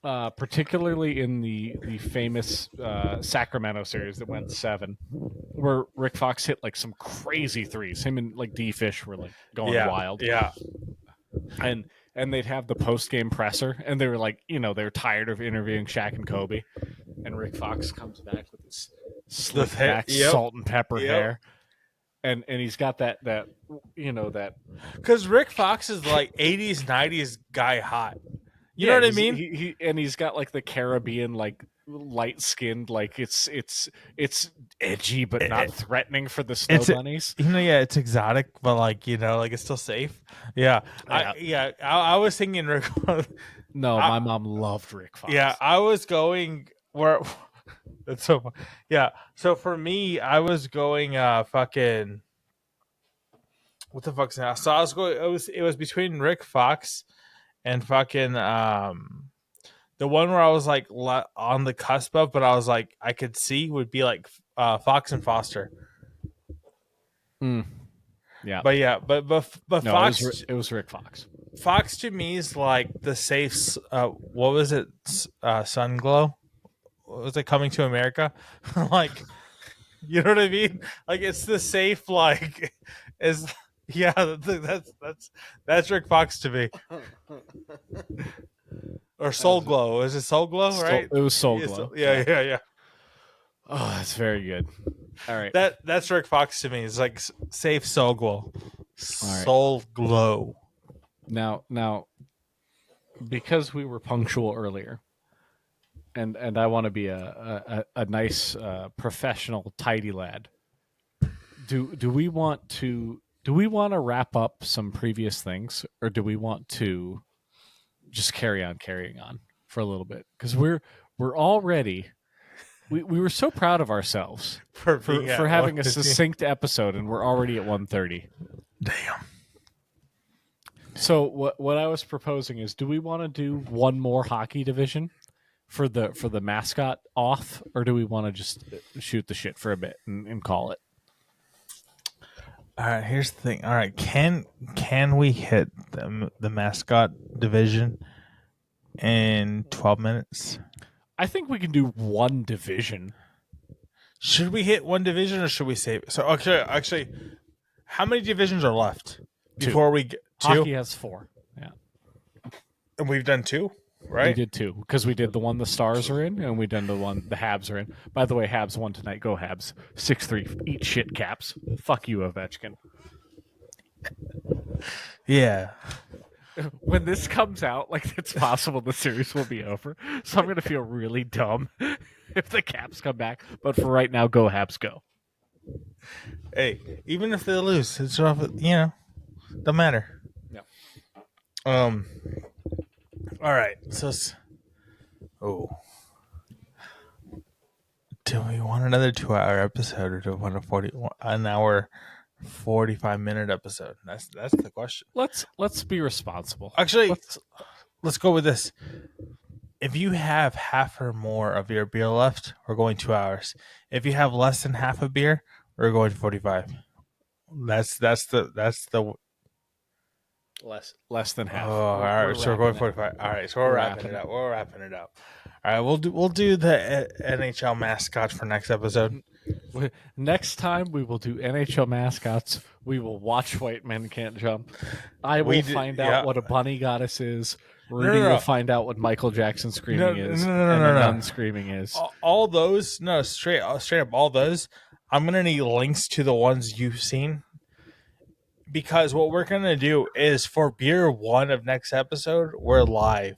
particularly in the famous Sacramento series that went 7, where Rick Fox hit like some crazy threes. Him and like D Fish were like going yeah, wild, yeah. and they'd have the post game presser, and they were like, they were tired of interviewing Shaq and Kobe, and Rick Fox comes back with his slick back Yep, salt and pepper yep. hair, and he's got that that Because Rick Fox is like 80s, 90s guy hot. You know yeah, what I mean? he's got like the Caribbean like light skinned, like it's edgy but not threatening for the snow It's bunnies. yeah, it's exotic, but like like it's still safe. Yeah, Yeah. I was thinking Rick. No, I, my mom loved Rick Fox. yeah, I was going where. That's so fun. Yeah, so for me, I was going fucking what the fuck's now? So I was going. It was between Rick Fox and fucking the one where I was like on the cusp of, but I was like I could see would be like Fox and Foster. Mm, yeah. But yeah, but No, Fox it was Rick Fox. Fox to me is like the safe. What was it? Sun Glow. Was it Coming to America? Like, you know what I mean? Like, it's the safe. Like, is yeah. That's Rick Fox to me. Or Soul Glow. Is it Soul Glow? Right? It was Soul Yeah, Glow. yeah. Oh, that's very good. All right. That's Rick Fox to me. It's like safe Soul Glow. All right. Soul Glow. Now, because we were punctual earlier, and I want to be a nice professional tidy lad. Do we want to wrap up some previous things, or do we want to just carrying on for a little bit? Because we're already we were so proud of ourselves For having a succinct episode, and we're already at 1:30. Damn. So what I was proposing is, do we want to do one more hockey division for the mascot off, or do we want to just shoot the shit for a bit and call it? All right, here's the thing. All right, can we hit the mascot division in 12 minutes? I think we can do one division. Should we hit one division or should we save it? So actually, how many divisions are left before we get two? Hockey has 4. Yeah, And we've done 2, right? we did 2 because we did the one the Stars are in, and we done the one the Habs are in. By the way, Habs won tonight. Go Habs! 6-3. Eat shit, Caps. Fuck you, Ovechkin. Yeah. When this comes out, like, it's possible the series will be over. So I'm gonna feel really dumb if the Caps come back. But for right now, go Habs, go. Hey, even if they lose, it's off. Don't matter. Yeah. All right. So, do we want another 2-hour episode, or do we want an hour 45-minute episode? That's the question. Let's be responsible. Actually, let's go with this. If you have half or more of your beer left, we're going 2 hours. If you have less than half a beer, we're going 45. That's the. Less than half. Oh, all We're right. So we're going wrapping it. 45. All right. So We're we're wrapping wrapping it it. up. We're wrapping it up. All right. We'll do the NHL mascot for next episode. Next time we will do NHL mascots. We will watch White Men Can't Jump. I will find out Yeah. what a bunny goddess is. No, Rudy no, will no. find out what Michael Jackson screaming No, is, no, no, and no, a no. nun screaming is. All those, no, straight up, all those. I'm gonna need links to the ones you've seen, because what we're gonna do is for beer one of next episode, we're live.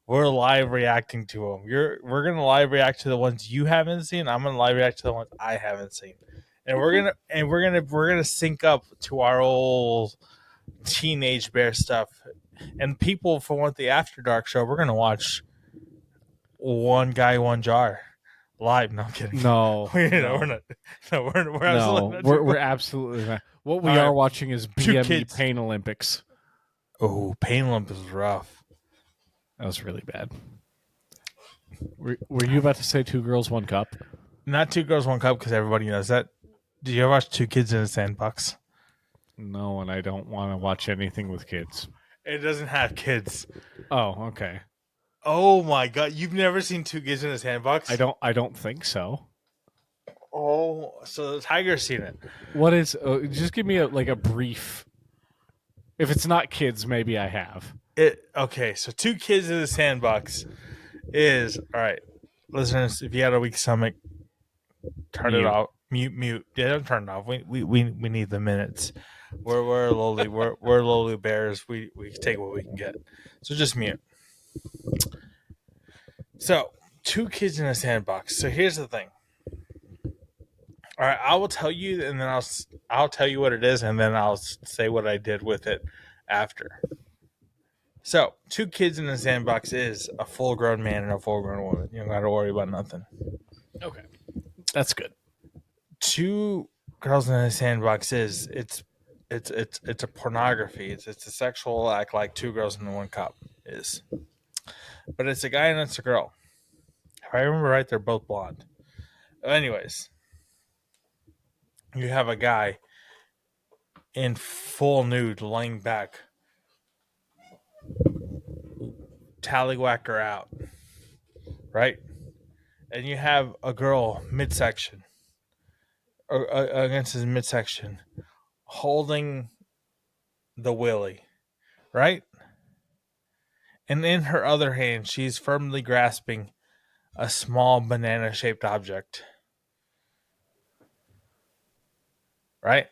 We're live reacting to them. We're gonna live react to the ones you haven't seen. I'm gonna live react to the ones I haven't seen, and we're gonna sync up to our old teenage bear stuff. And people for what the After Dark show, we're gonna watch One Guy One Jar live. No, I'm kidding. No, We're no, not. No, we're absolutely no. not. We're absolutely not. What we All are right. watching is Two BME kids. Pain Olympics. Oh, Pain Lump is rough. That was really bad. Were you about to say Two Girls, One Cup? Not Two Girls, One Cup, because everybody knows that. Did you ever watch Two Kids in a Sandbox? No, and I don't want to watch anything with kids. It doesn't have kids. Oh, okay. Oh my god, you've never seen Two Kids in a Sandbox? I don't think so. Oh, so the Tiger's seen it. What is? Just give me a brief. If it's not kids, maybe I have. Okay, so Two Kids in a Sandbox is all right. Listeners, if you had a weak stomach, turn it Mute. off. Mute. Yeah, don't turn it off. We need the minutes. We're lowly. We're lowly bears. We take what we can get. So just mute. So Two Kids in a Sandbox. So here's the thing. All right, I will tell you, and then I'll tell you what it is, and then I'll say what I did with it after. So, Two Kids in a Sandbox is a full-grown man and a full-grown woman. You don't got to worry about nothing. Okay, that's good. Two Girls in a Sandbox is it's a pornography. It's a sexual act like Two Girls in One Cup is, but it's a guy and it's a girl. If I remember right, they're both blonde. Anyways, you have a guy in full nude laying back, tallywhacker out, right? And you have a girl midsection, or against his midsection, holding the willy, right? And in her other hand, she's firmly grasping a small banana-shaped object, right?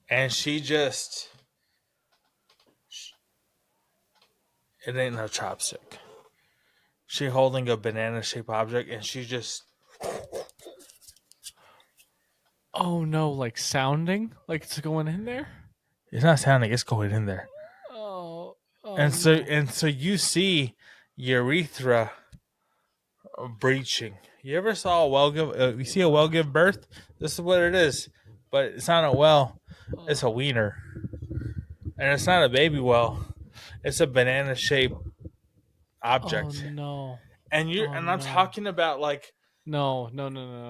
And she just, it ain't no chopstick. She holding a banana-shaped object, and she just, Oh no, like sounding like it's going in there. it's not sounding, it's going in there. Oh, And so you see urethra breaching. You ever saw a well give? You see a well give birth? This is what it is, but it's not a well. It's a wiener, and it's not a baby well. It's a banana shaped object. Oh no. And I'm talking about like No.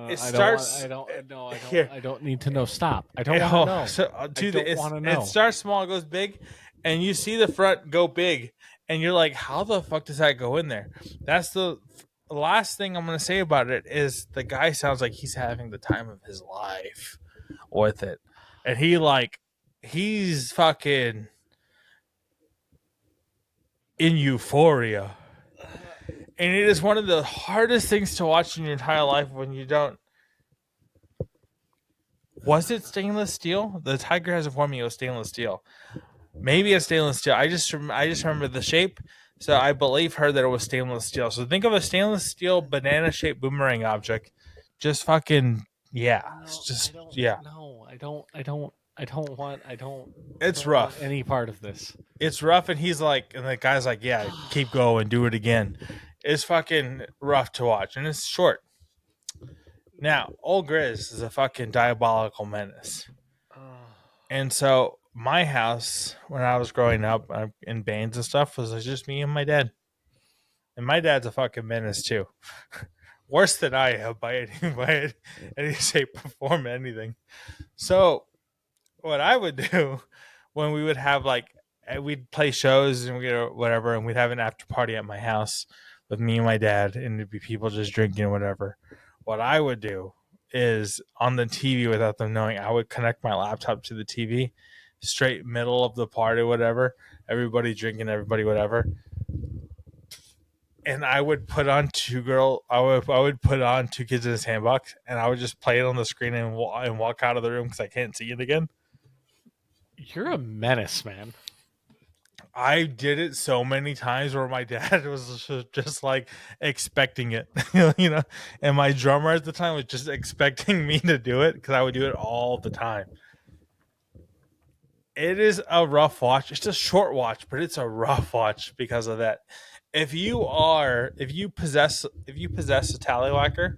it starts. I don't. No, I don't. Here. I don't need to know. Stop. I don't want to know. So, dude, I don't want to know. it starts small, goes big, and you see the front go big, and you're like, how the fuck does that go in there? That's the last thing I'm gonna say about it is the guy sounds like he's having the time of his life with it, and he's fucking in euphoria. And it is one of the hardest things to watch in your entire life when you don't. Was it stainless steel? The Tiger has informed me it was stainless steel. Maybe it's stainless steel. I just remember the shape, so I believe her that it was stainless steel. So think of a stainless steel banana shaped boomerang object. Just fucking yeah. No, It's just yeah. No, I don't want. It's rough. Any part of this. It's rough, and he's like, and the guy's like, yeah, keep going, do it again. It's fucking rough to watch, and it's short. Now, old Grizz is a fucking diabolical menace. And so my house, when I was growing up in bands and stuff, was just me and my dad. And my dad's a fucking menace too. worse than I am by any shape or form, anything. So what I would do when we would have like we'd play shows and whatever, and we'd have an after party at my house with me and my dad, and it'd be people just drinking whatever. What I would do is on the TV without them knowing, I would connect my laptop to the TV, straight middle of the party, whatever. Everybody drinking, everybody whatever, and I would put on I would put on Two Kids in a Sandbox, and I would just play it on the screen and walk out of the room because I can't see it again. You're a menace, man. I did it so many times where my dad was just like expecting it, and my drummer at the time was just expecting me to do it because I would do it all the time. It is a rough watch. It's a short watch, but it's a rough watch because of that. If you possess a tallywhacker,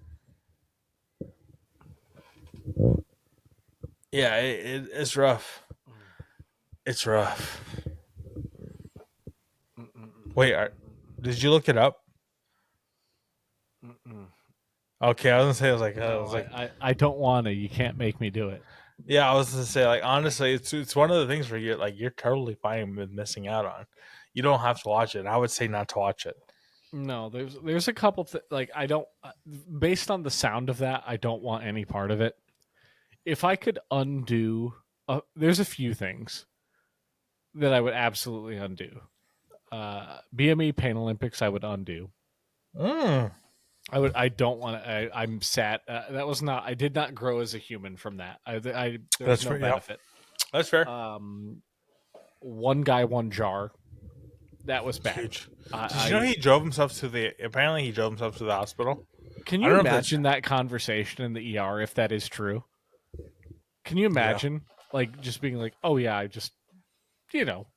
yeah, it's rough. It's rough. Wait, did you look it up? Okay, I was gonna say I don't want to. You can't make me do it. Yeah, I was gonna say like honestly, it's one of the things where you're totally fine with missing out on. You don't have to watch it. I would say not to watch it. No, there's a couple like I don't based on the sound of that, I don't want any part of it. If I could undo, there's a few things that I would absolutely undo. BME Pain Olympics, I would undo. I don't want to. I'm sad. That was not. I did not grow as a human from that. There's no benefit. Yep. That's fair. One guy, one jar. That was bad. Huge. Did you know he drove himself to the? Apparently, he drove himself to the hospital. Can you imagine that conversation in the ER if that is true? Can you imagine, like, just being like, "Oh yeah, I just,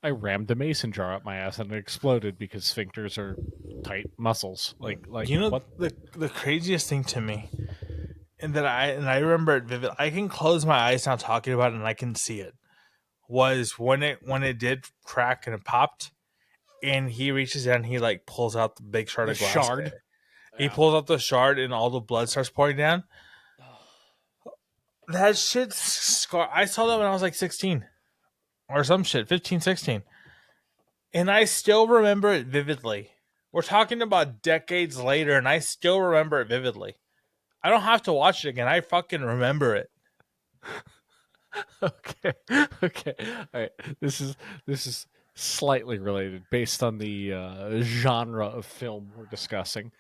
I rammed a mason jar up my ass and it exploded because sphincters are tight muscles." Like what? The craziest thing to me, and I remember it vivid. I can close my eyes now talking about it, and I can see it. Was when it did crack and it popped, and he reaches down, and he like pulls out the big shard of glass. Shard. He pulls out the shard, and all the blood starts pouring down. That shit scar. I saw that when I was like 16 or some shit, 15, 16. And I still remember it vividly. We're talking about decades later, and I still remember it vividly. I don't have to watch it again. I fucking remember it. Okay. All right. This is slightly related based on the genre of film we're discussing.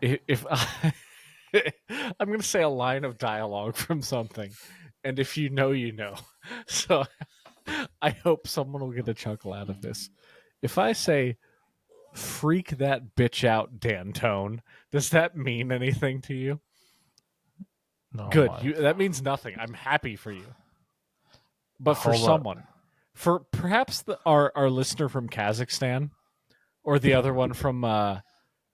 If I'm going to say a line of dialogue from something, and if you know, you know. So I hope someone will get a chuckle out of this. If I say, "Freak that bitch out, Dantone," does that mean anything to you? No, Good. That means nothing. I'm happy for you. But for someone, for perhaps our listener from Kazakhstan, or the other one from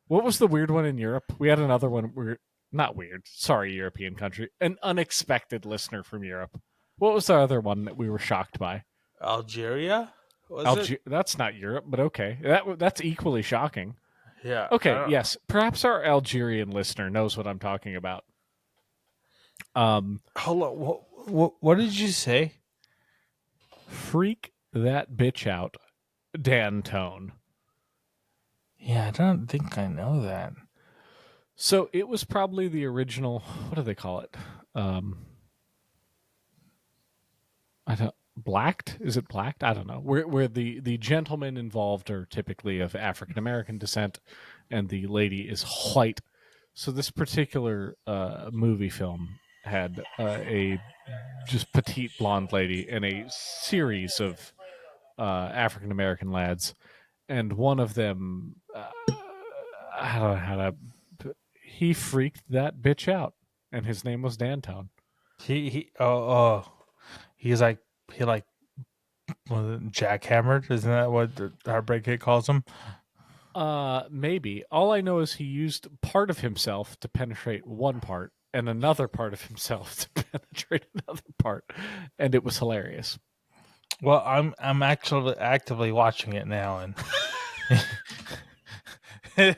what was the weird one in Europe? We had another one. Not weird. Sorry, European country. An unexpected listener from Europe. What was the other one that we were shocked by? Algeria? That's not Europe, but okay. That's equally shocking. Yeah. Okay, yes. Perhaps our Algerian listener knows what I'm talking about. Hold on. What did you say? Freak that bitch out, Dantone. Yeah, I don't think I know that. So it was probably the original. What do they call it? Blacked? Is it blacked? I don't know. Where the gentlemen involved are typically of African American descent, and the lady is white. So this particular movie film had a just petite blonde lady and a series of African American lads, and one of them, I don't know how to. He freaked that bitch out, and his name was Dantone. He jackhammered. Isn't that what the Heartbreak Kid calls him? Maybe. All I know is he used part of himself to penetrate one part, and another part of himself to penetrate another part, and it was hilarious. Well, I'm actually actively watching it now, and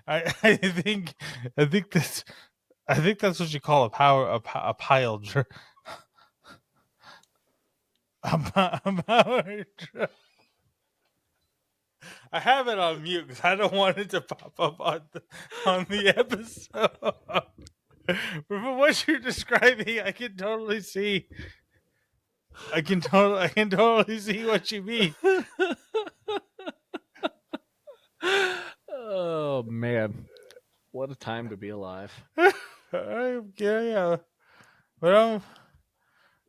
I think I think this I think that's what you call a pile a power I have it on mute because I don't want it to pop up on the episode. But from what you're describing, I can totally see. I can totally see what you mean. Oh man, what a time to be alive! Yeah. But all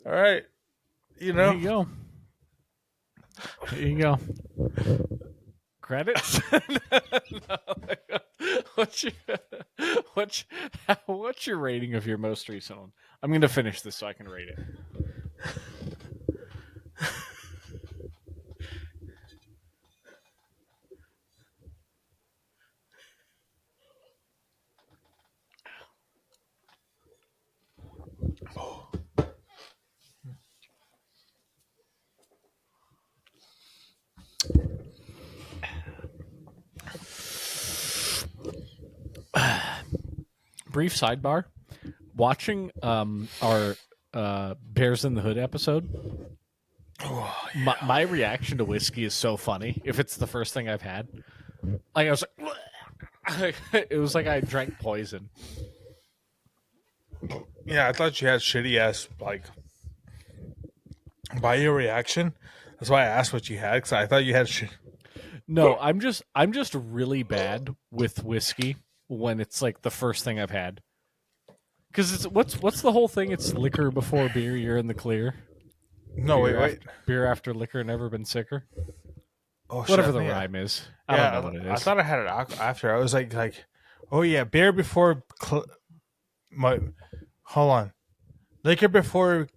right. You There know, you go. There you go. Credits. No. What's your what's what's your rating of your most recent one? I'm gonna finish this so I can rate it. Brief sidebar: watching our Bears in the Hood episode. oh, My reaction to whiskey is so funny. If it's the first thing I've had, like I was like, it was like I drank poison. yeah. I thought you had shitty ass like by your reaction. That's why I asked what you had because I thought you had shit. No, I'm just really bad with whiskey when it's like the first thing I've had. Because it's what's the whole thing? It's liquor before beer. You're in the clear. No, wait. Beer after liquor, never been sicker. Oh, shit, Whatever I the think rhyme is. I don't know what it I is. thought I had it after. I was like, oh yeah, beer before my. Hold on, liquor before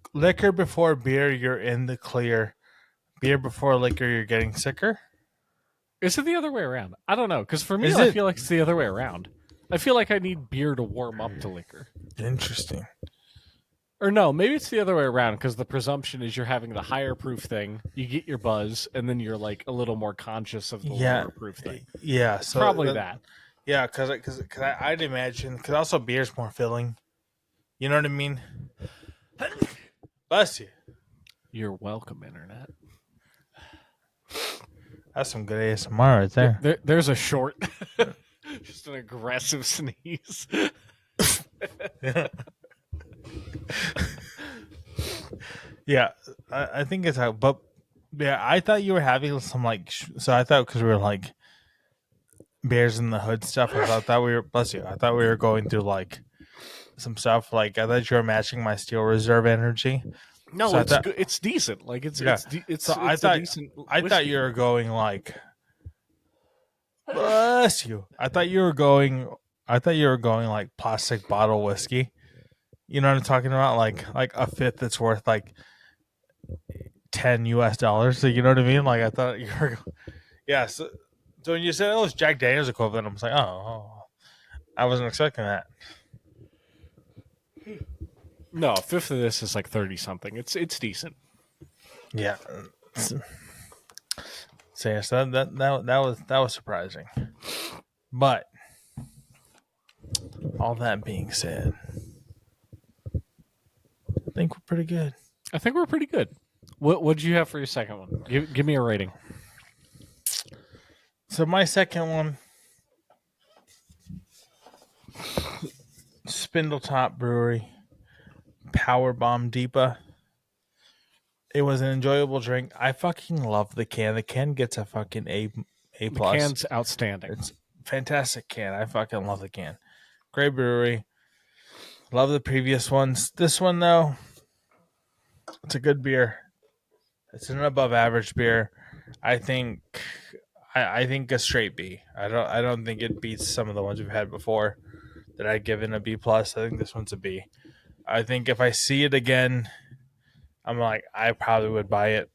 beer. You're in the clear. Beer before liquor, you're getting sicker. Is it the other way around? I don't know. Because for me, Is I it feel like it's the other way around. I feel like I need beer to warm up to liquor. interesting? Or no, maybe it's the other way around because the presumption is you're having the higher proof thing, you get your buzz, and then you're like a little more conscious of the lower proof thing. Yeah, so Probably that. Yeah, because I'd imagine because also beer's more filling. You know what I mean? Bless you. You're welcome, Internet. That's some good ASMR right there. There's a short, just an aggressive sneeze. Yeah, I think it's how. But yeah, I thought you were having some like. So I thought because we were like Bears in the Hood stuff. I thought we were. Bless you. I thought we were going through like some stuff. Like I thought you were matching my Steel Reserve energy. No, So it's good. It's decent. Like it's Yeah. it's So I it's thought a decent. I thought whiskey. you were going like. Bless you. I thought you were going like plastic bottle whiskey. You know what I'm talking about? Like a fifth that's worth like $10 US. So you know what I mean? Like I thought you were. Yeah. So when you said it was Jack Daniels equivalent, I was like, oh, I wasn't expecting that. No, a fifth of this is like 30 something. It's decent. Yeah. So yes, that was surprising. But all that being said, I think we're pretty good. I think we're pretty good. What'd you have for your second one? Give me a rating. So my second one, Spindletop Brewery, Powerbomb Deepa. It was an enjoyable drink. I fucking love the can. The can gets a fucking A The plus. can's outstanding. It's a fantastic can. I fucking love the can. Great brewery. Love the previous ones. This one though, it's a good beer. It's an above average beer. I think a straight B. I don't think it beats some of the ones we've had before that I'd given a B plus. I think this one's a B. I think if I see it again, I'm like I probably would buy it.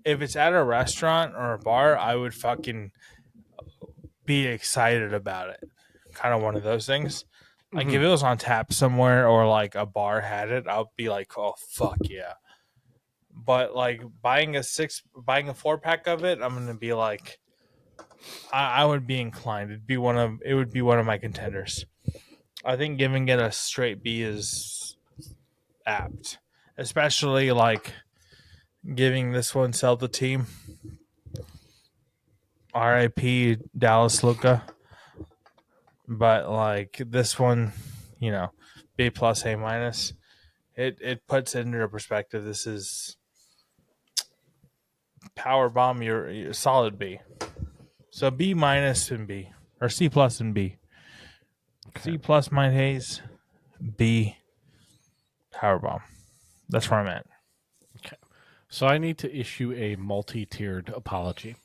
If it's at a restaurant or a bar, I would fucking be excited about it. Kind of one of those things. Like if it was on tap somewhere or like a bar had it, I'll be like, oh fuck yeah. But like buying a 4-pack of it, I'm gonna be like, I would be inclined. It would be one of my contenders. I think giving it a straight B is apt, especially like giving this one sell the team. R.I.P. Dallas Luca. But like this one, B plus A minus. It puts it into perspective. This is power bomb. You're solid B. So B minus and B, or C plus and B. Okay. C plus Mind Haze, B power bomb. That's where I'm at. Okay. So I need to issue a multi-tiered apology.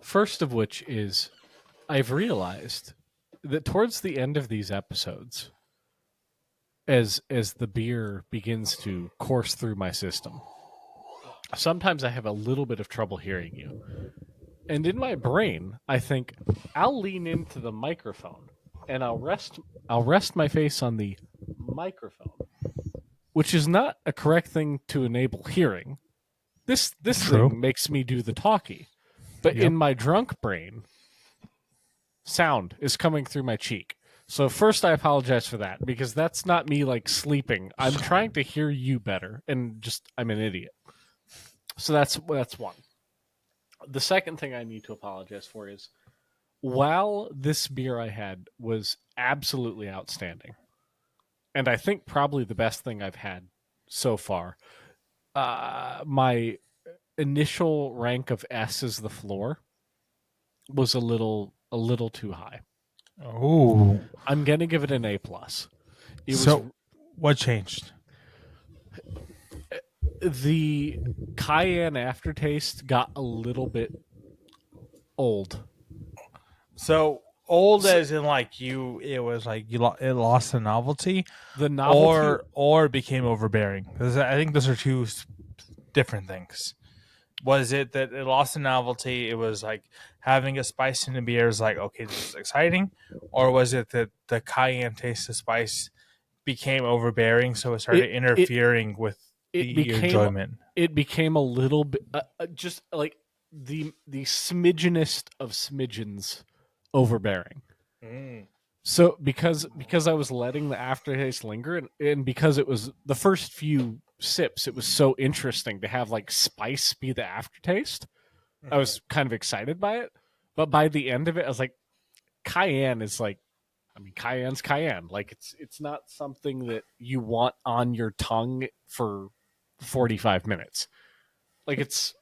First of which is I've realized that towards the end of these episodes, as the beer begins to course through my system, sometimes I have a little bit of trouble hearing you. And in my brain, I think I'll lean into the microphone and I'll rest my face on the microphone, which is not a correct thing to enable hearing. This True. thing makes me do the talkie. But Yep. in my drunk brain, sound is coming through my cheek. So first I apologize for that because that's not me like sleeping. I'm trying to hear you better and just I'm an idiot. So that's one. The second thing I need to apologize for is while this beer I had was absolutely outstanding, and I think probably the best thing I've had so far, my initial rank of S as the floor was a little too high. Oh. I'm gonna give it an A plus. So what changed? The cayenne aftertaste got a little bit old. So old as in like it was like it lost the novelty, The novelty, or became overbearing. I think those are two different things. Was it that it lost the novelty? It was like having a spice in the beer is like, okay, this is exciting, or was it that the cayenne taste of spice became overbearing, so it started interfering with the enjoyment? It became a little bit just like the smidgenest of smidgens overbearing. So because I was letting the aftertaste linger, and because it was the first few sips, it was so interesting to have like spice be the aftertaste. I was kind of excited by it, but by the end of it, I was like, cayenne is like, I mean, cayenne's cayenne. Like it's not something that you want on your tongue for 45 minutes. Like it's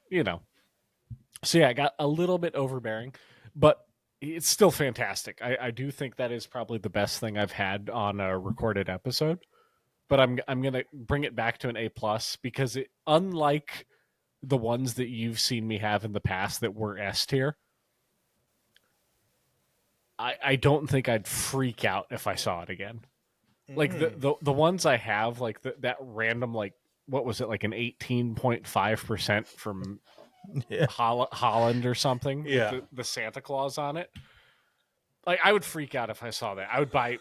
So yeah, I got a little bit overbearing, but it's still fantastic. I do think that is probably the best thing I've had on a recorded episode. But I'm gonna bring it back to an A plus because unlike the ones that you've seen me have in the past that were S tier, I don't think I'd freak out if I saw it again. Like the ones I have, like that random, like what was it, like an 18.5% from Holland or something, Yeah. with the Santa Claus on it. Like I would freak out if I saw that. I would buy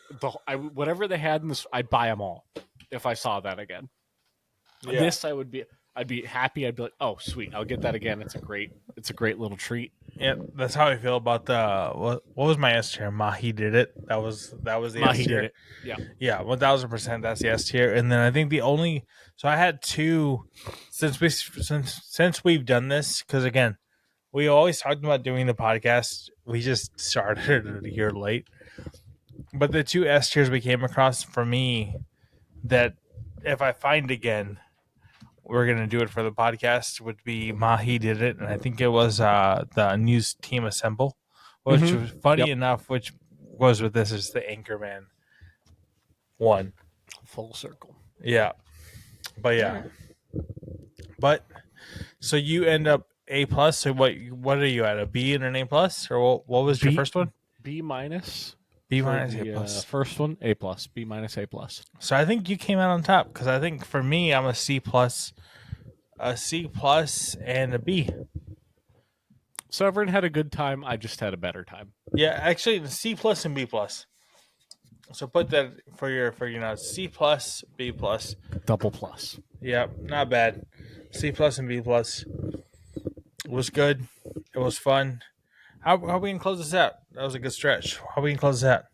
whatever they had in this. I'd buy them all if I saw that again. Yeah. This I'd be happy. I'd be like, oh sweet, I'll get that again. It's a great little treat. Yeah, that's how I feel about the what was my S tier? Mahi did it. That was the Mahi S tier. did it. Yeah. Yeah, 1000%. That's the S tier. And then I think so I had two since we've done this, because again, we always talked about doing the podcast. We just started a year late. But the two S tiers we came across for me that if I find again, we're gonna do it for the podcast would be Mahi did it, and I think it was the news team assemble, which was funny enough, which goes with this is the Anchorman one. Full circle. Yeah. But yeah. But so you end up A plus. So what are you at? A B and an A plus? Or what was your first one? B minus. B minus, A plus. First one, A plus. B minus, A plus. So I think you came out on top, because I think for me I'm a C plus, and a B. So everyone had a good time. I just had a better time. Yeah, actually, the C plus and B plus. So put that for your C plus, B plus, Double plus. Yeah, not bad. C plus and B plus. It was good. It was fun. How are we gonna close this out? That was a good stretch. How are we gonna close this out?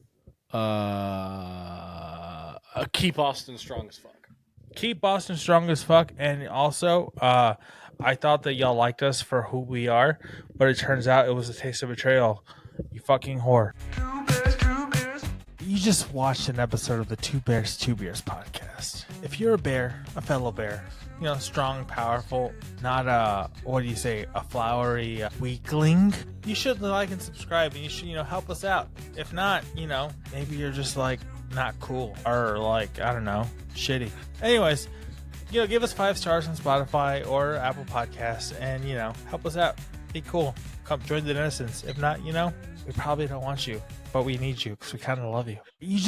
Keep Austin strong as fuck. Keep Boston strong as fuck. And also, I thought that y'all liked us for who we are, but it turns out it was a taste of betrayal. You fucking whore. You just watched an episode of the Two Bears podcast. If you're a bear, a fellow bear, strong, powerful, not a flowery weakling, you should like and subscribe, and you should, help us out. If not, maybe you're just like not cool or like, I don't know, shitty. Anyways, give us 5 stars on Spotify or Apple Podcasts and, help us out. Be cool. Come join the Innocents. If not, we probably don't want you, but we need you because we kind of love you. You just